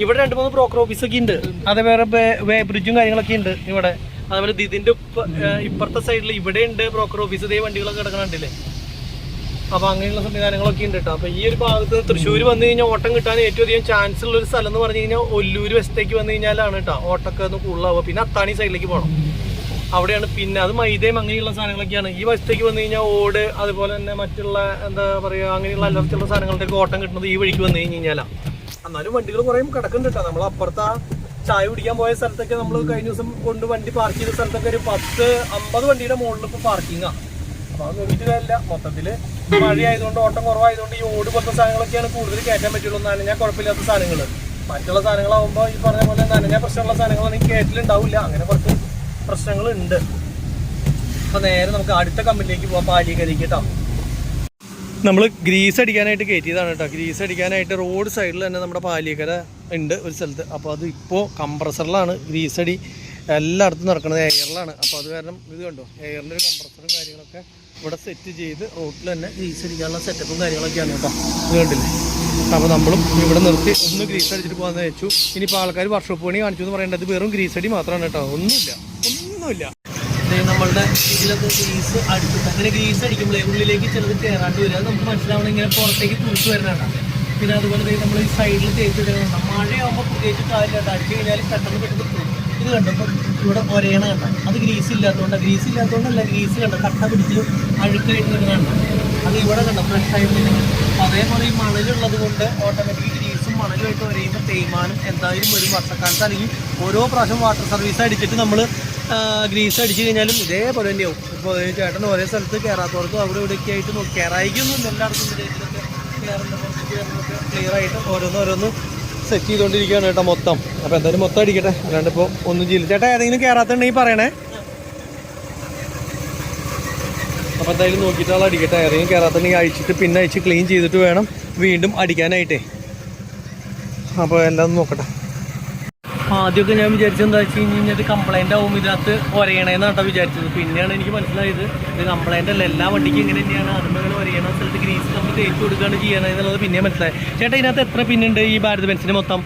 ഇവിടെ 2-3 ബ്രോക്കർ ഓഫീസൊക്കെ ഉണ്ട്. അതേപോലെ വേ ബ്രിഡ്ജും കാര്യങ്ങളൊക്കെ ഉണ്ട് ഇവിടെ. അതേപോലെ ഇതിൻ്റെ ഇപ്പുറത്തെ സൈഡിൽ ഇവിടെ ഉണ്ട് ബ്രോക്കർ ഓഫീസ്. ഇതേ വണ്ടികളൊക്കെ കിടക്കണുണ്ടല്ലേ. അപ്പോൾ അങ്ങനെയുള്ള സംവിധാനങ്ങളൊക്കെ ഉണ്ട് കേട്ടോ. അപ്പോൾ ഈ ഒരു ഭാഗത്ത് തൃശ്ശൂർ വന്നു കഴിഞ്ഞാൽ ഓട്ടം കിട്ടാൻ ഏറ്റവും അധികം ചാൻസ് ഉള്ളൊരു സ്ഥലം എന്ന് പറഞ്ഞു കഴിഞ്ഞാൽ ഒല്ലൂര് വശത്തേക്ക് വന്നു കഴിഞ്ഞാലാണ് കേട്ടോ ഓട്ടമൊക്കെ ഒന്ന് കൂടുതലാവുക. പിന്നെ അത്താണി സൈഡിലേക്ക് പോകണം, അവിടെയാണ്. പിന്നെ അത് മൈദയും അങ്ങനെയുള്ള സാധനങ്ങളൊക്കെയാണ്. ഈ വശത്തേക്ക് വന്നു കഴിഞ്ഞാൽ ഓട്, അതുപോലെ തന്നെ മറ്റുള്ള എന്താ പറയുക അങ്ങനെയുള്ള അലർച്ചുള്ള സാധനങ്ങളുടെയൊക്കെ ഓട്ടം കിട്ടുന്നത് ഈ വഴിക്ക് വന്നു കഴിഞ്ഞാലാണ്. എന്നാലും വണ്ടികൾ കുറേ കിടക്കുന്നുണ്ട് കേട്ടോ. നമ്മൾ അപ്പുറത്ത് ചായ കുടിക്കാൻ പോയ സ്ഥലത്തൊക്കെ നമ്മൾ കഴിഞ്ഞ ദിവസം കൊണ്ട് വണ്ടി പാർക്ക് ചെയ്ത സ്ഥലത്തൊക്കെ ഒരു 10-50 വണ്ടിയുടെ മുകളിൽ ഇപ്പോൾ പാർക്കിങ്ങാണ്. അപ്പോൾ അത് നോക്കിയിട്ട് കാര്യമില്ല. മൊത്തത്തിൽ മഴയായതുകൊണ്ട് ഓട്ടം കുറവായതുകൊണ്ട് ഈ ഓട് പോലത്തെ സാധനങ്ങളൊക്കെയാണ് കൂടുതൽ കയറ്റാൻ പറ്റുള്ളൂ. നനഞ്ഞാൽ കുഴപ്പമില്ലാത്ത സാധനങ്ങൾ. മറ്റുള്ള സാധനങ്ങളാകുമ്പോൾ ഈ പറഞ്ഞ പോലെ നനഞ്ഞാൽ പ്രശ്നമുള്ള സാധനങ്ങളാണെങ്കിൽ കയറ്റിലുണ്ടാവില്ല. അങ്ങനെ കുറച്ച് പ്രശ്നങ്ങളുണ്ട്. അപ്പോൾ നേരെ നമുക്ക് അടുത്ത കമ്പനിയിലേക്ക് പോകാം, പാലിയക്കരയ്ക്ക് കേട്ടോ. നമ്മൾ ഗ്രീസ് അടിക്കാനായിട്ട് കയറ്റിയതാണ് കേട്ടോ. ഗ്രീസ് അടിക്കാനായിട്ട് റോഡ് സൈഡിൽ തന്നെ നമ്മുടെ പാലിയക്കര ഉണ്ട് ഒരു സ്ഥലത്ത്. അപ്പോൾ അത് ഇപ്പോൾ കംപ്രസറിലാണ് ഗ്രീസ് അടി എല്ലായിടത്തും നടക്കുന്നത്, എയറിലാണ്. അപ്പോൾ അത് കാരണം ഇത് കണ്ടോ, എയറിൻ്റെ ഒരു കംപ്രസറും കാര്യങ്ങളൊക്കെ ഇവിടെ സെറ്റ് ചെയ്ത് റോഡിൽ തന്നെ ഗ്രീസ് അടിക്കാനുള്ള സെറ്റപ്പും കാര്യങ്ങളൊക്കെയാണ് കേട്ടോ. ഇത് കണ്ടില്ലേ. അപ്പോൾ നമ്മളും ഇവിടെ നിർത്തി ഒന്ന് ഗ്രീസ് അടിച്ചിട്ട് പോകാമെന്ന് വെച്ചു. ഇനിയിപ്പോൾ ആൾക്കാർ വർക്ക്ഷോപ്പ് പണി കാണിച്ചു എന്ന് പറയേണ്ടത് വെറും ഗ്രീസ് അടി മാത്രമാണ് കേട്ടോ, ഒന്നുമില്ല. നമ്മളുടെ ഇതിലൊക്കെ ഗ്രീസ് അടിച്ചിട്ട് അങ്ങനെ ഗ്രീസ് അടിക്കുമ്പോഴേ ഉള്ളിലേക്ക് ചിലത് കയറാണ്ട് വരിക. അത് നമുക്ക് മനസ്സിലാവണം, ഇങ്ങനെ പുറത്തേക്ക് തുറച്ചു വരുന്നതാണ്. പിന്നെ അതുപോലെ നമ്മൾ ഈ സൈഡിൽ തേച്ചിടുന്നുണ്ട്. മഴയാകുമ്പോൾ പ്രത്യേകിച്ച് കാര്യമായിട്ട് അടിച്ചു കഴിഞ്ഞാൽ പെട്ടെന്ന് പോകും. ഇത് കണ്ടപ്പോൾ ഇവിടെ ഒരേണ കണ്ട, അത് ഗ്രീസ് ഇല്ലാത്തതുകൊണ്ടല്ല, ഗ്രീസ് കണ്ട കട്ട പിടിച്ച് അഴുക്കായിട്ട് വരുന്നുണ്ട്. അത് ഇവിടെ കണ്ട ഫ്രഷ് ആയിട്ടുണ്ടെങ്കിൽ. അതേപോലെ ഈ മണലുള്ളത് കൊണ്ട് ഓട്ടോമാറ്റിക് ഗ്രീസും മണലുമായിട്ട് ഒരേയുമ്പോൾ തേയ്മാനം എന്തായാലും ഒരു വർഷക്കാലത്ത് അല്ലെങ്കിൽ ഓരോ പ്രാവശ്യം വാട്ടർ സർവീസ് അടിച്ചിട്ട് നമ്മൾ ഗ്രീസ് അടിച്ചു കഴിഞ്ഞാലും ഇതേപോലെ തന്നെയാവും. ഇപ്പോൾ ചേട്ടൻ ഒരേ സ്ഥലത്ത് കയറാത്തവർക്കും അവിടെ ഇവിടെയൊക്കെ ആയിട്ട് നോക്കി കയറായിക്കൊന്നും എല്ലായിടത്തും ഇതിലൊക്കെ കയറുന്ന പുറത്തേക്ക് ക്ലിയർ ആയിട്ട് ഓരോന്ന് സെറ്റ് ചെയ്തുകൊണ്ടിരിക്കുകയാണ് കേട്ടോ മൊത്തം. അപ്പോൾ എന്തായാലും മൊത്തം അടിക്കട്ടെ, അല്ലാണ്ട് ഇപ്പോൾ ഒന്നും ചെയ്യില്ല. ചേട്ടാ ഏതെങ്കിലും കയറാത്തുണ്ടെങ്കിൽ പറയണേ. അപ്പോൾ എന്തായാലും നോക്കിയിട്ടുള്ള അടിക്കട്ടെ. ഏതെങ്കിലും കയറാത്തുണ്ടെങ്കിൽ അഴിച്ചിട്ട് പിന്നെ അഴിച്ച് ക്ലീൻ ചെയ്തിട്ട് വേണം വീണ്ടും അടിക്കാനായിട്ടേ. അപ്പോൾ എല്ലാം നോക്കട്ടെ. ആദ്യമൊക്കെ ഞാൻ വിചാരിച്ചത് എന്താ വെച്ച് കഴിഞ്ഞാൽ ഇത് കംപ്ലൈൻ്റ് ആവും, ഇതിനകത്ത് ഒരയണേന്ന് കേട്ടോ വിചാരിച്ചത്. പിന്നെയാണ് എനിക്ക് മനസ്സിലായത് ഇത് കംപ്ലൈൻ്റ് അല്ല, എല്ലാ വണ്ടിക്കും ഇങ്ങനെ തന്നെയാണ്. അതുപോലെ ഒരയണ സ്ഥലത്ത് ഗ്രീസ് നമ്മൾ തേച്ച് കൊടുക്കുകയാണ് ചെയ്യാനെന്നുള്ളത് പിന്നെ മനസ്സിലായി. ചേട്ടാ ഇതിനകത്ത് എത്ര പിന്നുണ്ട് ഈ ഭാരത് ബെൻസിന് മൊത്തം?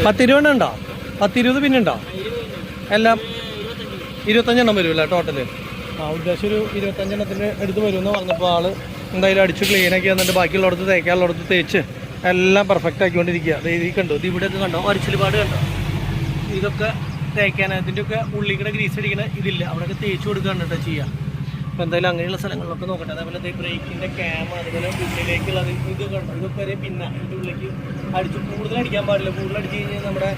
10-20 ഉണ്ടോ? 10-20 പിന്നുണ്ടോ? എല്ലാം 25 വരുമല്ലേ ടോട്ടല്? ഉദ്ദേശം ഒരു 25 എടുത്ത് വരുമെന്ന് പറഞ്ഞപ്പോൾ ആള് എന്തായാലും അടിച്ച് ക്ലീനാക്കി വന്നിട്ട് ബാക്കിയുള്ളടത്ത് തേക്കാനുള്ളടത്ത് തേച്ച് എല്ലാം പെർഫെക്റ്റ് ആക്കിക്കൊണ്ടിരിക്കുക. ഇത് കണ്ടോ, ഇത് ഇവിടെയൊക്കെ കണ്ടോ ഒരച്ചിൽപാട് കണ്ടോ. ഇതൊക്കെ തേക്കാൻ അതിൻ്റെയൊക്കെ ഉള്ളിൽ കൂടെ ഗ്രീസ് അടിക്കണ ഇതില്ല, അവിടെയൊക്കെ തേച്ച് കൊടുക്കുകയാണ് കേട്ടോ ചെയ്യുക. അപ്പോൾ എന്തായാലും അങ്ങനെയുള്ള സ്ഥലങ്ങളിലൊക്കെ നോക്കട്ടെ. അതേപോലെ ബ്രേക്കിൻ്റെ ക്യാം, അതുപോലെ ഉള്ളിലേക്കുള്ള ഇത് കണ്ടോ, ഇതൊക്കെ വരെ പിന്നെ ഇതിൻ്റെ ഉള്ളിലേക്ക് അടിച്ച് കൂടുതൽ അടിക്കാൻ പാടില്ല. കൂടുതൽ അടിച്ച് കഴിഞ്ഞാൽ നമ്മുടെ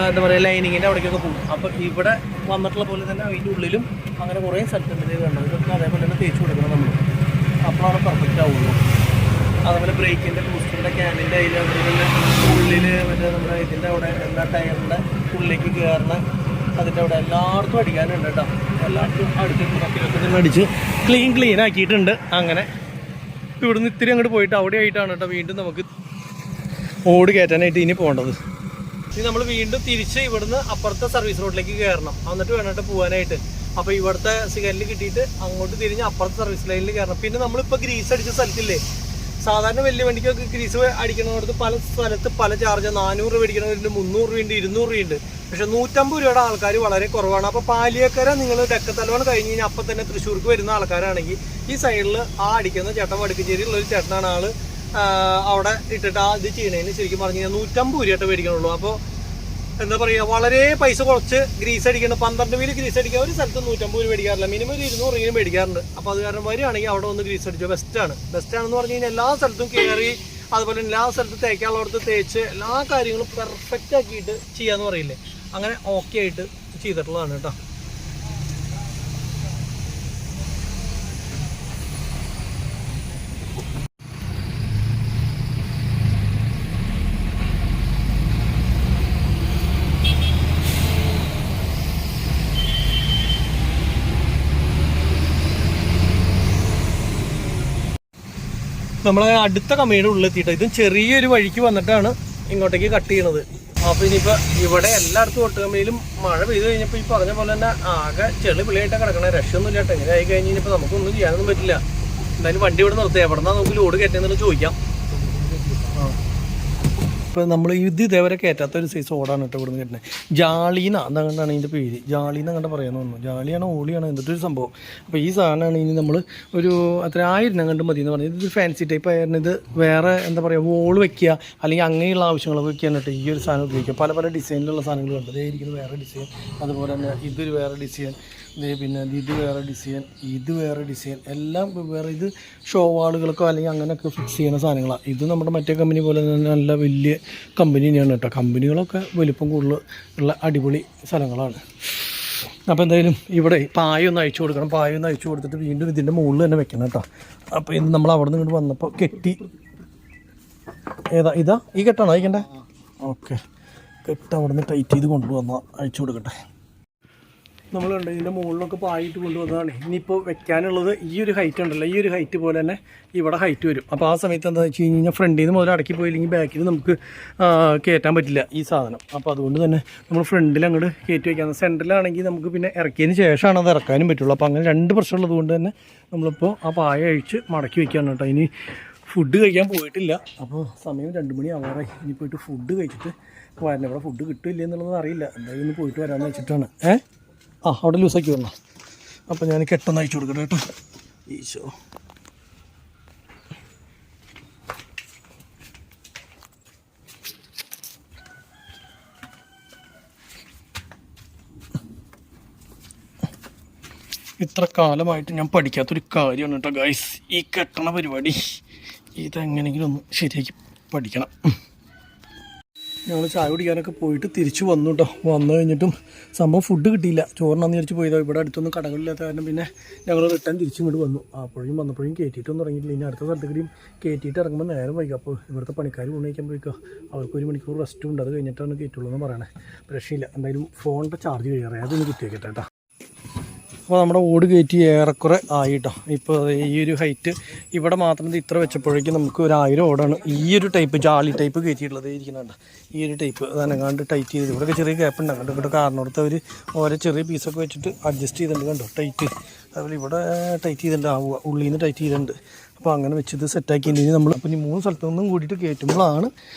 എന്താ പറയുക ലൈനിങ്ങിൻ്റെ അവിടേക്കൊക്കെ പോകും. അപ്പോൾ ഇവിടെ വന്നിട്ടുള്ള പോലെ തന്നെ അതിൻ്റെ ഉള്ളിലും അങ്ങനെ കുറേ സ്ഥലത്തുണ്ട് കണ്ടോ. ഇതൊക്കെ അതേപോലെ തന്നെ തേച്ച് കൊടുക്കണം നമ്മൾ, അപ്പോഴാണ് പെർഫെക്റ്റ് ആവുള്ളൂ. അതേപോലെ ബ്രേക്കിൻ്റെ ബൂസ്റ്ററിൻ്റെ ക്യാമിൻ്റെ അതിൽ അതുപോലെ ഉള്ളിൽ മറ്റേ നമ്മുടെ ഇതിൻ്റെ അവിടെ എല്ലാ ടയറിൻ്റെ ഉള്ളിലേക്ക് കയറുന്ന അതിൻ്റെ അവിടെ എല്ലായിടത്തും അടിക്കാനുണ്ട് കേട്ടോ. എല്ലായിടത്തും അടുത്ത് അടിച്ച് ക്ലീൻ ആക്കിയിട്ടുണ്ട്. അങ്ങനെ ഇവിടുന്ന് ഇത്തിരി അങ്ങോട്ട് പോയിട്ട് അവിടെ ആയിട്ടാണ് കേട്ടോ വീണ്ടും നമുക്ക് ഓട് കയറ്റാനായിട്ട് ഇനി പോകേണ്ടത്. ഇനി നമ്മൾ വീണ്ടും തിരിച്ച് ഇവിടുന്ന് അപ്പുറത്തെ സർവീസ് റോഡിലേക്ക് കയറണം, എന്നിട്ട് വേണ്ടിട്ട് പോകാനായിട്ട്. അപ്പോൾ ഇവിടുത്തെ സിഗ്നലിൽ കിട്ടിയിട്ട് അങ്ങോട്ട് തിരിഞ്ഞ് അപ്പുറത്തെ സർവീസ് ലൈനിൽ കയറണം. പിന്നെ നമ്മളിപ്പോൾ ഗ്രീസ് അടിച്ച സ്ഥലത്തില്ലേ, സാധാരണ വലിയ വണ്ടിക്കൊക്കെ ഗ്രീസ് അടിക്കണോടത്ത് പല സ്ഥലത്ത് പല ചാർജ് 400 രൂപ അടിക്കണവരുണ്ട്, 300 രൂപയുണ്ട്, 200 രൂപയുണ്ട്. പക്ഷെ 150 രൂപയുടെ ആൾക്കാർ വളരെ കുറവാണ്. അപ്പോൾ പാലിയേക്കര നിങ്ങൾ തെക്കത്തലവൺ കഴിഞ്ഞ് കഴിഞ്ഞാൽ അപ്പം തന്നെ തൃശ്ശൂർക്ക് വരുന്ന ആൾക്കാരാണെങ്കിൽ ഈ സൈഡിൽ ആ അടിക്കുന്ന ചേട്ടൻ വടക്കഞ്ചേരിയിലുള്ളൊരു ചേട്ടനാണ് ആൾ അവിടെ ഇട്ടിട്ട് ആ ഇത് ചെയ്യണതിന് ശരിക്കും പറഞ്ഞു കഴിഞ്ഞാൽ 150 രൂപയായിട്ട് മേടിക്കണുള്ളൂ. അപ്പോൾ എന്താ പറയുക, വളരെ പൈസ കുറച്ച് ഗ്രീസ് അടിക്കണം. 12 വീല് ഗ്രീസ് അടിക്കുക ഒരു സ്ഥലത്ത് 150 രൂപ മേടിക്കാറില്ല, മിനിമം ഒരു 200 രൂപ മേടിക്കാറുണ്ട്. അപ്പോൾ അത് കാരണം വരികയാണെങ്കിൽ അവിടെ ഒന്ന് ഗ്രീസ് അടിച്ചോ, ബെസ്റ്റാണെന്ന് പറഞ്ഞു കഴിഞ്ഞാൽ എല്ലാ സ്ഥലത്തും കയറി അതുപോലെ എല്ലാ സ്ഥലത്തും തേക്കാനുള്ളടത്ത് തേച്ച് എല്ലാ കാര്യങ്ങളും പെർഫെക്റ്റ് ആക്കിയിട്ട് ചെയ്യാന്ന് പറയില്ലേ, അങ്ങനെ ഓക്കെ ആയിട്ട് ചെയ്തിട്ടുള്ളതാണ് കേട്ടോ. നമ്മളെ അടുത്ത കമ്പനിയുടെ ഉള്ളിലെത്തിയിട്ട് ഇതും ചെറിയൊരു വഴിക്ക് വന്നിട്ടാണ് ഇങ്ങോട്ടേക്ക് കട്ട് ചെയ്യണത്. അപ്പോൾ ഇനിയിപ്പോൾ ഇവിടെ എല്ലായിടത്തും ഒട്ട് കമ്പനിയിലും മഴ പെയ്ത് കഴിഞ്ഞപ്പോൾ ഈ പറഞ്ഞ പോലെ തന്നെ ആകെ ചെളി പിള്ളിയായിട്ടാണ് കിടക്കണേ. രക്ഷയൊന്നും ഇല്ലാട്ടോ. എങ്ങനെ ആയി കഴിഞ്ഞ് കഴിഞ്ഞപ്പോൾ നമുക്കൊന്നും ചെയ്യാനൊന്നും പറ്റില്ല. എന്തായാലും വണ്ടി ഇവിടെ നിർത്തിയാൽ എവിടെ നിന്നാണ് നമുക്ക് ലോഡ് കയറ്റുന്നതെന്ന് ചോദിക്കാം. ഇപ്പോൾ നമ്മൾ ഇത് ഇതേവരെ കയറ്റാത്തൊരു സൈസ് ഓടാണ് കേട്ടോ ഇവിടുന്ന് കയറ്റുന്നത്. ജാളീന എന്നങ്ങണ്ടാണ് ഇതിൻ്റെ പേര്. ജാളീന്ന് അങ്ങോട്ട് പറയാൻ തോന്നുന്നു. ജാളിയാണോ ഓളിയാണോ എന്നിട്ടൊരു സംഭവം. അപ്പോൾ ഈ സാധനമാണ് ഇനി നമ്മൾ ഒരു അത്ര 1000 കണ്ട് മതി എന്ന് പറഞ്ഞത്. ഇത് ഫാൻസി ടൈപ്പ് ആയിരുന്നു. ഇത് വേറെ എന്താ പറയുക, വോൾ വെക്കുക അല്ലെങ്കിൽ അങ്ങനെയുള്ള ആവശ്യങ്ങളൊക്കെ വെക്കാൻ കേട്ടോ ഈ ഒരു സാധനം ഉപയോഗിക്കുക. പല പല ഡിസൈനിലുള്ള സാധനങ്ങൾ ഉണ്ട്. ഇതേ ഇരിക്കുന്നത് വേറെ ഡിസൈൻ, അതുപോലെ തന്നെ ഇതൊരു വേറെ ഡിസൈൻ, പിന്നെ ഇത് വേറെ ഡിസൈൻ, ഇത് വേറെ ഡിസൈൻ, എല്ലാം വേറെ. ഇത് ഷോ വാളുകൾക്കോ അല്ലെങ്കിൽ അങ്ങനെയൊക്കെ ഫിക്സ് ചെയ്യുന്ന സാധനങ്ങളാണ്. ഇത് നമ്മുടെ മറ്റേ കമ്പനി പോലെ തന്നെ നല്ല വലിയ കമ്പനി തന്നെയാണ് കേട്ടോ. കമ്പനികളൊക്കെ വലിപ്പം കൂടുതൽ ഉള്ള അടിപൊളി സ്ഥലങ്ങളാണ്. അപ്പോൾ എന്തായാലും ഇവിടെ പായൊന്ന് അയച്ചു കൊടുക്കണം. പായൊന്ന് അയച്ചു കൊടുത്തിട്ട് വീണ്ടും ഇതിൻ്റെ മുകളിൽ തന്നെ വെക്കണം കേട്ടോ. അപ്പോൾ ഇത് നമ്മൾ അവിടെ നിന്ന് ഇങ്ങോട്ട് വന്നപ്പോൾ കെട്ടി ഇതാ ഈ കെട്ടാണോ അയക്കണ്ടേ? ഓക്കെ, കെട്ട് അവിടെ നിന്ന് ടൈറ്റ് ചെയ്ത് കൊണ്ടുവന്നാൽ അയച്ചു കൊടുക്കട്ടെ. നമ്മൾ കണ്ടു ഇതിൻ്റെ മുകളിലൊക്കെ പായിട്ട് കൊണ്ടുവന്നതാണ്. ഇനിയിപ്പോൾ വെക്കാനുള്ളത് ഈ ഒരു ഹൈറ്റ് ഉണ്ടല്ലോ, ഈ ഒരു ഹൈറ്റ് പോലെ തന്നെ ഇവിടെ ഹൈറ്റ് വരും. അപ്പോൾ ആ സമയത്ത് എന്താണെന്ന് വെച്ച് കഴിഞ്ഞാൽ ഫ്രണ്ടിൽ നിന്ന് മുതൽ അടക്കി പോയില്ലെങ്കിൽ ബാക്കിൽ നമുക്ക് കയറ്റാൻ പറ്റില്ല ഈ സാധനം. അപ്പോൾ അതുകൊണ്ട് തന്നെ നമ്മൾ ഫ്രണ്ടിൽ അങ്ങോട്ട് കയറ്റി വയ്ക്കാമെന്ന്. സെൻറ്ററിലാണെങ്കിൽ നമുക്ക് പിന്നെ ഇറക്കിയതിന് ശേഷമാണ് അത് ഇറക്കാനും പറ്റുള്ളൂ. അപ്പോൾ അങ്ങനെ 2 പ്രശ്നമുള്ളത് കൊണ്ട് തന്നെ നമ്മളിപ്പോൾ ആ പായ അഴിച്ച് മടക്കി വയ്ക്കുകയാണ് കേട്ടോ. ഇനി ഫുഡ് കഴിക്കാൻ പോയിട്ടില്ല. അപ്പോൾ സമയം 2 മണി ആവാറായി. ഇനി പോയിട്ട് ഫുഡ് കഴിച്ചിട്ട് വരണം. ഇവിടെ ഫുഡ് കിട്ടില്ല എന്നുള്ളത് അറിയില്ല. എന്തായാലും ഒന്ന് പോയിട്ട് വരാമെന്ന് വെച്ചിട്ടാണ്. അവിടെ ലൂസാക്കി വരണം. അപ്പോൾ ഞാൻ കെട്ടൊന്ന് അയച്ചു കൊടുക്കട്ടെ കേട്ടോ. ഈശോ, ഇത്ര കാലമായിട്ട് ഞാൻ പഠിക്കാത്തൊരു കാര്യമാണ് കേട്ടോ ഗൈസ് ഈ കെട്ടണ പരിപാടി. ഇതെങ്ങനെയെങ്കിലും ഒന്ന് ശരിയാക്കി പഠിക്കണം. ഞങ്ങൾ ചായ കുടിക്കാനൊക്കെ പോയിട്ട് തിരിച്ചു വന്നു കേട്ടോ. വന്നു കഴിഞ്ഞിട്ടും സംഭവം ഫുഡ് കിട്ടിയില്ല. ചോറിനാന്ന് തിരിച്ച് പോയതോ. ഇവിടെ അടുത്തൊന്നും കടകളില്ലാത്ത കാരണം പിന്നെ ഞങ്ങൾ റിട്ടേൺ തിരിച്ചിങ്ങോട്ട് വന്നു. വന്നപ്പോഴും കയറ്റിയിട്ടൊന്നും ഇറങ്ങിയിട്ടില്ല. ഇനി അടുത്ത സ്ഥലത്തേക്കും കയറ്റിയിട്ട് ഇറങ്ങുമ്പോൾ നേരം വൈകും. അപ്പോൾ ഇവിടുത്തെ പണിക്കാർ ഊണിക്കാൻ പോയിക്കോ. അവർക്ക് 1 മണിക്കൂർ റെസ്റ്റും ഉണ്ട്. അത് കഴിഞ്ഞിട്ടാണ് കയറ്റുള്ളൂ എന്ന് പറയണേ. രക്ഷയില്ല. എന്തായാലും ഫോണിൻ്റെ ചാർജ് കഴിയാറേ അതൊന്ന് കുത്തിയേക്കട്ടെ കേട്ടോ. അപ്പോൾ നമ്മുടെ ഓട് കയറ്റി ഏറെക്കുറെ ആയിട്ടോ. ഇപ്പോൾ ഈ ഒരു ഹൈറ്റ് ഇവിടെ മാത്രം ഇത്ര വെച്ചപ്പോഴേക്കും നമുക്ക് ഒരു 1000 ഓടാണ് ഈ ഒരു ടൈപ്പ് ജാളി ടൈപ്പ് കയറ്റിയിട്ടുള്ളത്. ഇരിക്കുന്നുണ്ട് ഈ ഒരു ടൈപ്പ് അതനങ്ങാണ്ട് ടൈറ്റ് ചെയ്ത്. ഇവിടെയൊക്കെ ചെറിയ ഗ്യാപ്പ് ഉണ്ട്. അങ്ങോട്ട് ഇവിടെ കാരണടുത്ത് അവർ ഓരോ ചെറിയ പീസൊക്കെ വെച്ചിട്ട് അഡ്ജസ്റ്റ് ചെയ്തിട്ടുണ്ട് കണ്ടോ ടൈറ്റ്. അതുപോലെ ഇവിടെ ടൈറ്റ് ചെയ്തിട്ടുണ്ട്. ഉള്ളിൽ നിന്ന് ടൈറ്റ് ചെയ്തിട്ടുണ്ട്. അപ്പോൾ അങ്ങനെ വെച്ചത് സെറ്റാക്കിയിട്ടുണ്ടെങ്കിൽ നമ്മൾ അപ്പോൾ 3 സ്ഥലത്തു നിന്നും കൂടിയിട്ട് കയറ്റുമ്പോഴാണ്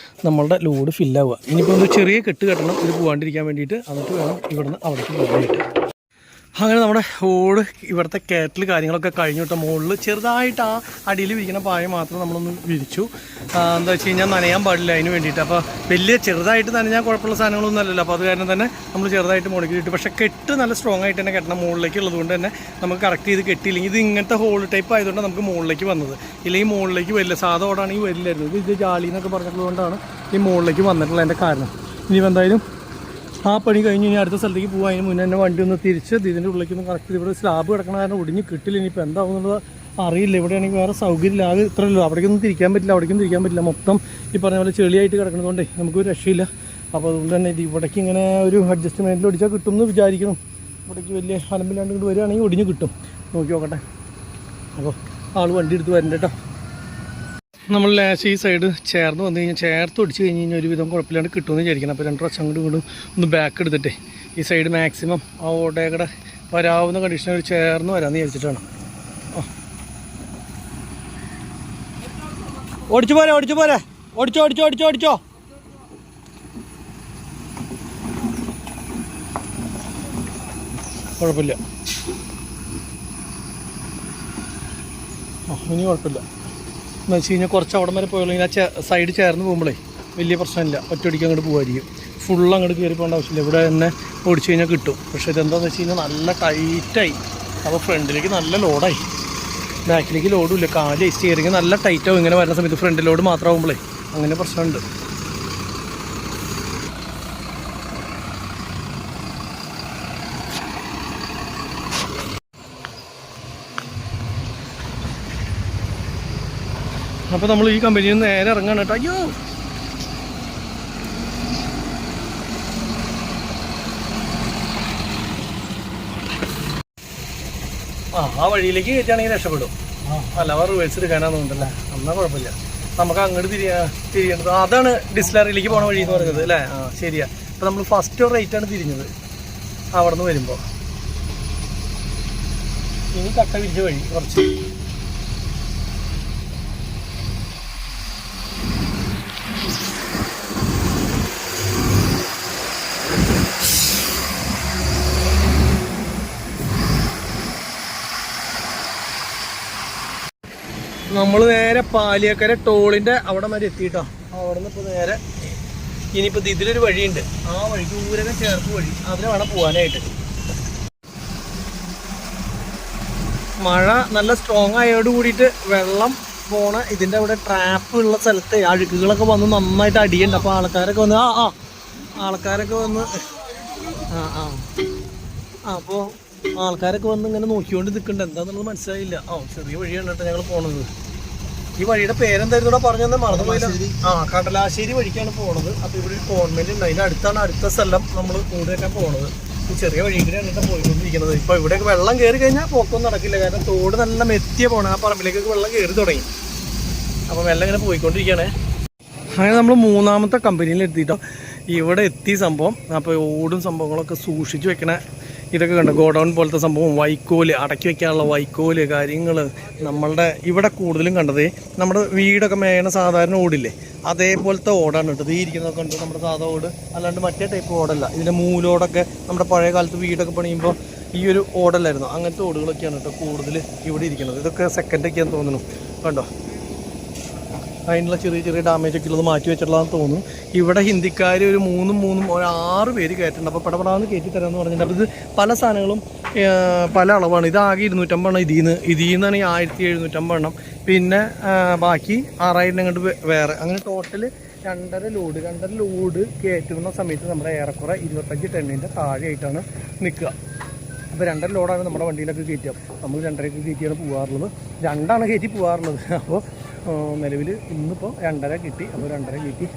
നമ്മളുടെ ലോഡ് ഫില്ലാവുക. ഇനിയിപ്പോൾ ഒരു ചെറിയ കെട്ട് കെട്ടണം ഇത് പോകാണ്ടിരിക്കാൻ വേണ്ടിയിട്ട്. എന്നിട്ട് വേണം ഇവിടെ നിന്ന് അവിടേക്ക് പോകാനായിട്ട്. അങ്ങനെ നമ്മുടെ ഓട് ഇവിടുത്തെ കയറ്റൽ കാര്യങ്ങളൊക്കെ കഴിഞ്ഞു കേട്ടോ. മുകളിൽ ചെറുതായിട്ട് ആ അടിയിൽ വിരിക്കുന്ന പായ മാത്രം നമ്മളൊന്ന് വിരിച്ചു. എന്താ വെച്ച് കഴിഞ്ഞാൽ നനയാൻ പാടില്ല അതിന് വേണ്ടിയിട്ട്. അപ്പോൾ വലിയ ചെറുതായിട്ട് നനഞ്ഞാൽ കുഴപ്പമുള്ള സാധനങ്ങളൊന്നും അല്ലല്ലോ. അപ്പോൾ അത് കാരണം തന്നെ നമ്മൾ ചെറുതായിട്ട് മുടക്കി കിട്ടും. പക്ഷേ കെട്ട് നല്ല സ്ട്രോങ് ആയിട്ട് തന്നെ കെട്ടണം. മുകളിലേക്ക് ഉള്ളതുകൊണ്ട് തന്നെ നമുക്ക് കറക്റ്റ് ചെയ്ത് കെട്ടിയില്ലെങ്കിൽ ഇത് ഇങ്ങനത്തെ ഹോൾ ടൈപ്പ് ആയതുകൊണ്ട് നമുക്ക് മുകളിലേക്ക് വന്നത്. ഇല്ലെങ്കിൽ മുകളിലേക്ക് വരില്ല. സാധാ ഓടാണെങ്കിൽ വരില്ലായിരുന്നു. ഇത് ജാളി എന്നൊക്കെ പറഞ്ഞിട്ടുള്ളതുകൊണ്ടാണ് ഈ മുകളിലേക്ക് വന്നിട്ടുള്ളതിൻ്റെ കാരണം. ഇനി എന്തായാലും ആ പണി കഴിഞ്ഞ് ഇനി അടുത്ത സ്ഥലത്തേക്ക് പോകുക. അതിന് മുന്നേ തന്നെ വണ്ടി ഒന്ന് തിരിച്ച് ഇതിൻ്റെ ഉള്ളിലേക്കൊന്ന് കറക്റ്റ് ചെയ്ത്. ഇവിടെ സ്ലാബ് കിടക്കണ കാരണം ഒടിഞ്ഞ് കിട്ടില്ല. ഇനിയിപ്പോൾ എന്താവുന്നുള്ളത് അറിയില്ല. ഇവിടെയാണെങ്കിൽ വേറെ സൗകര്യമില്ല. ആകെ ഇത്രയല്ലോ. അവിടേക്കൊന്നും തിരിക്കാൻ പറ്റില്ല, അവിടേക്കൊന്നും തിരിക്കാൻ പറ്റില്ല. മൊത്തം ഈ പറഞ്ഞ പോലെ ചെളിയായിട്ട് കിടക്കുന്നതുകൊണ്ടേ നമുക്കൊരു രക്ഷയില്ല. അപ്പോൾ അതുകൊണ്ട് തന്നെ ഇത് ഇവിടേക്ക് ഇങ്ങനെ ഒരു അഡ്ജസ്റ്റ്മെൻറ്റിൽ ഒടിച്ചാൽ കിട്ടുമെന്ന് വിചാരിക്കണം. ഇവിടേക്ക് വലിയ അലമ്പില്ലാണ്ട് കൊണ്ട് വരികയാണെങ്കിൽ ഒടിഞ്ഞ് കിട്ടും. നോക്കി നോക്കട്ടെ. അപ്പോൾ ആൾ വണ്ടി എടുത്ത് വരണ്ട കേട്ടോ. നമ്മൾ ലാസ്റ്റ് ഈ സൈഡ് ചേർന്ന് വന്നു കഴിഞ്ഞാൽ ചേർത്ത് ഒടിച്ച് കഴിഞ്ഞ് കഴിഞ്ഞാൽ ഒരുവിധം കുഴപ്പമില്ലാണ്ട് കിട്ടുമെന്ന് വിചാരിക്കണം. അപ്പോൾ 2 പ്രാവശ്യം അങ്ങോട്ടും ഇങ്ങോട്ടും ഒന്ന് ബാക്ക് എടുത്തിട്ടേ ഈ സൈഡ് മാക്സിമം ആ ഓടയുടെ വരാവുന്ന കണ്ടീഷനിൽ ചേർന്ന് വരാമെന്ന് വിചാരിച്ചിട്ടാണ്. ഓടിച്ചു പോരെ ഓടിച്ചോ. കുഴപ്പമില്ല. ഇനി കുഴപ്പമില്ല എന്ന് വെച്ച് കഴിഞ്ഞാൽ കുറച്ച് അവിടെ വരെ പോയുള്ളൂ. ഇങ്ങനെ സൈഡ് ചേർന്ന് പോകുമ്പോഴേ വലിയ പ്രശ്നമില്ല, ഒറ്റയടിക്ക് അങ്ങോട്ട് പോകുമായിരിക്കും. ഫുൾ അങ്ങോട്ട് കയറി പോകേണ്ട ആവശ്യമില്ല. ഇവിടെ തന്നെ ഓടിച്ചു കഴിഞ്ഞാൽ കിട്ടും. പക്ഷേ ഇതെന്താണെന്ന് വെച്ച് കഴിഞ്ഞാൽ നല്ല ടൈറ്റായി. അപ്പോൾ ഫ്രണ്ടിലേക്ക് നല്ല ലോഡായി, ബാക്കിലേക്ക് ലോഡുമില്ല. കാല് സ്റ്റിയറിങ് നല്ല ടൈറ്റാവും ഇങ്ങനെ വരുന്ന സമയത്ത്. ഫ്രണ്ട് ലോഡ് മാത്രമാകുമ്പോഴേ അങ്ങനെ പ്രശ്നമുണ്ട്. അപ്പോൾ നമ്മൾ ഈ കമ്പനിയിൽ നിന്ന് നേരെ ഇറങ്ങാണ് കേട്ടോ. അയ്യോ, ആ വഴിയിലേക്ക് കയറ്റുകയാണെങ്കിൽ രക്ഷപ്പെടും. അല്ല, അവർ റിവേഴ്സ് എടുക്കാനാണെന്നുണ്ടല്ലേ, എന്നാൽ കുഴപ്പമില്ല. നമുക്ക് അങ്ങോട്ട് തിരിയേണ്ടത് അതാണ് ഡിസ്റ്റിലറിയിലേക്ക് പോണ വഴി എന്ന് പറയുന്നത് അല്ലേ? ശരിയാ. അപ്പോൾ നമ്മൾ ഫസ്റ്റ് റേറ്റാണ് തിരിഞ്ഞത് അവിടെ നിന്ന് വരുമ്പോൾ. ഇനി കട്ട വിരിച്ച വഴി കുറച്ച്. നമ്മൾ നേരെ പാലിയക്കര ടോളിൻ്റെ അവിടെ വരെ എത്തിയിട്ടോ. അവിടെ നിന്ന് ഇപ്പോൾ നേരെ ഇനിയിപ്പോൾ ഇതിലൊരു വഴിയുണ്ട്, ആ വഴി ദൂരമേ ചേർപ്പ് വഴി, അതിന് വേണം പോകാനായിട്ട്. മഴ നല്ല സ്ട്രോങ് ആയതോട് കൂടിയിട്ട് വെള്ളം പോണ ഇതിൻ്റെ അവിടെ ട്രാപ്പ് ഉള്ള സ്ഥലത്ത് അഴുക്കുകളൊക്കെ വന്ന് നന്നായിട്ട് അടിയുണ്ട്. അപ്പോൾ ആൾക്കാരൊക്കെ വന്ന് ആൾക്കാരൊക്കെ വന്ന് അപ്പോൾ ആൾക്കാരൊക്കെ വന്ന് ഇങ്ങനെ നോക്കിക്കൊണ്ട് നിൽക്കുന്നുണ്ട്. എന്താണെന്നുള്ളത് മനസ്സിലായില്ല. ചെറിയ വഴിയാണ് കേട്ടോ ഞങ്ങൾ പോണത്. ഈ വഴിയുടെ പേരെന്തായിരുന്നു പറഞ്ഞു തന്നെ മറന്നുപോയില്ല. കടലാശ്ശേരി വഴിക്കാണ് പോണത്. അപ്പോൾ ഇവിടെ ഒരു കോൺവെന്റ് ഉണ്ട്, അതിൻ്റെ അടുത്ത സ്ഥലം നമ്മൾ കൂടെ വെക്കാൻ പോണത്. ഈ ചെറിയ വഴി കൂടെയാണ് കേട്ടോ പോയിക്കൊണ്ടിരിക്കുന്നത്. ഇപ്പോൾ ഇവിടെയൊക്കെ വെള്ളം കയറി കഴിഞ്ഞാൽ പോക്കൊന്നും നടക്കില്ല, കാരണം തോട് നല്ല മെത്തിയ പോകണം. ആ പറമ്പിലേക്കൊക്കെ വെള്ളം കയറി തുടങ്ങി. അപ്പോൾ വെള്ളം ഇങ്ങനെ പോയിക്കൊണ്ടിരിക്കുകയാണേ. അങ്ങനെ നമ്മൾ മൂന്നാമത്തെ കമ്പനിയിൽ എത്തിയിട്ടോ. ഇവിടെ എത്തി സംഭവം. അപ്പോൾ ഓടും സംഭവങ്ങളൊക്കെ സൂക്ഷിച്ച് വെക്കണ ഇതൊക്കെ കണ്ടോ, ഗോഡൗൺ പോലത്തെ സംഭവം, വൈക്കോല് അടക്കി വെക്കാനുള്ള വൈക്കോല് കാര്യങ്ങൾ. നമ്മളുടെ ഇവിടെ കൂടുതലും കണ്ടത് നമ്മുടെ വീടൊക്കെ മേയണ സാധാരണ ഓടില്ലേ, അതേപോലത്തെ ഓടാണ് കേട്ടത്. ഈ ഇരിക്കുന്നതൊക്കെ ഉണ്ട് നമ്മുടെ സാധാ ഓട്, അല്ലാണ്ട് മറ്റേ ടൈപ്പ് ഓടല്ല. ഇതിൻ്റെ മൂലോടൊക്കെ നമ്മുടെ പഴയ കാലത്ത് വീടൊക്കെ പണിയുമ്പോൾ ഈ ഒരു ഓടല്ലായിരുന്നു, അങ്ങനത്തെ ഓടുകളൊക്കെയാണ് കേട്ടോ കൂടുതൽ ഇവിടെ ഇരിക്കുന്നത്. ഇതൊക്കെ സെക്കൻഡൊക്കെയാന്ന് തോന്നുന്നു കണ്ടോ. അതിനുള്ള ചെറിയ ചെറിയ ഡാമേജ് ഒക്കെ ഉള്ളത് മാറ്റി വെച്ചിട്ടുള്ളതെന്ന് തോന്നുന്നു. ഇവിടെ ഹിന്ദിക്കാർ ഒരു 6 പേര് കയറ്റുന്നുണ്ട്. അപ്പോൾ പടപടാന്ന് കയറ്റി തരാമെന്ന് പറഞ്ഞിട്ടുണ്ട്. അപ്പോൾ ഇത് പല സാധനങ്ങളും പല അളവാണ്. ഇതാകെ 250 എണ്ണം ഇതിൽ നിന്നാണ് 1750 എണ്ണം. പിന്നെ ബാക്കി 6000 അങ്ങോട്ട് വേറെ. അങ്ങനെ ടോട്ടൽ 2.5 ലോഡ് കയറ്റുന്ന സമയത്ത് നമ്മുടെ ഏറെക്കുറെ 25 ടണ്ണിൻ്റെ താഴെയായിട്ടാണ് നിൽക്കുക. അപ്പോൾ 2.5 ലോഡാണ് നമ്മുടെ വണ്ടിയിലൊക്കെ കയറ്റുക. നമ്മൾ 2.5 കയറ്റിയാണ് പോകാറുള്ളത്, 2 കയറ്റി പോകാറുള്ളത്. അപ്പോൾ നിലവിൽ ഇന്നിപ്പോൾ 2.5 കിട്ടി. അപ്പോൾ 2.5 കയറ്റി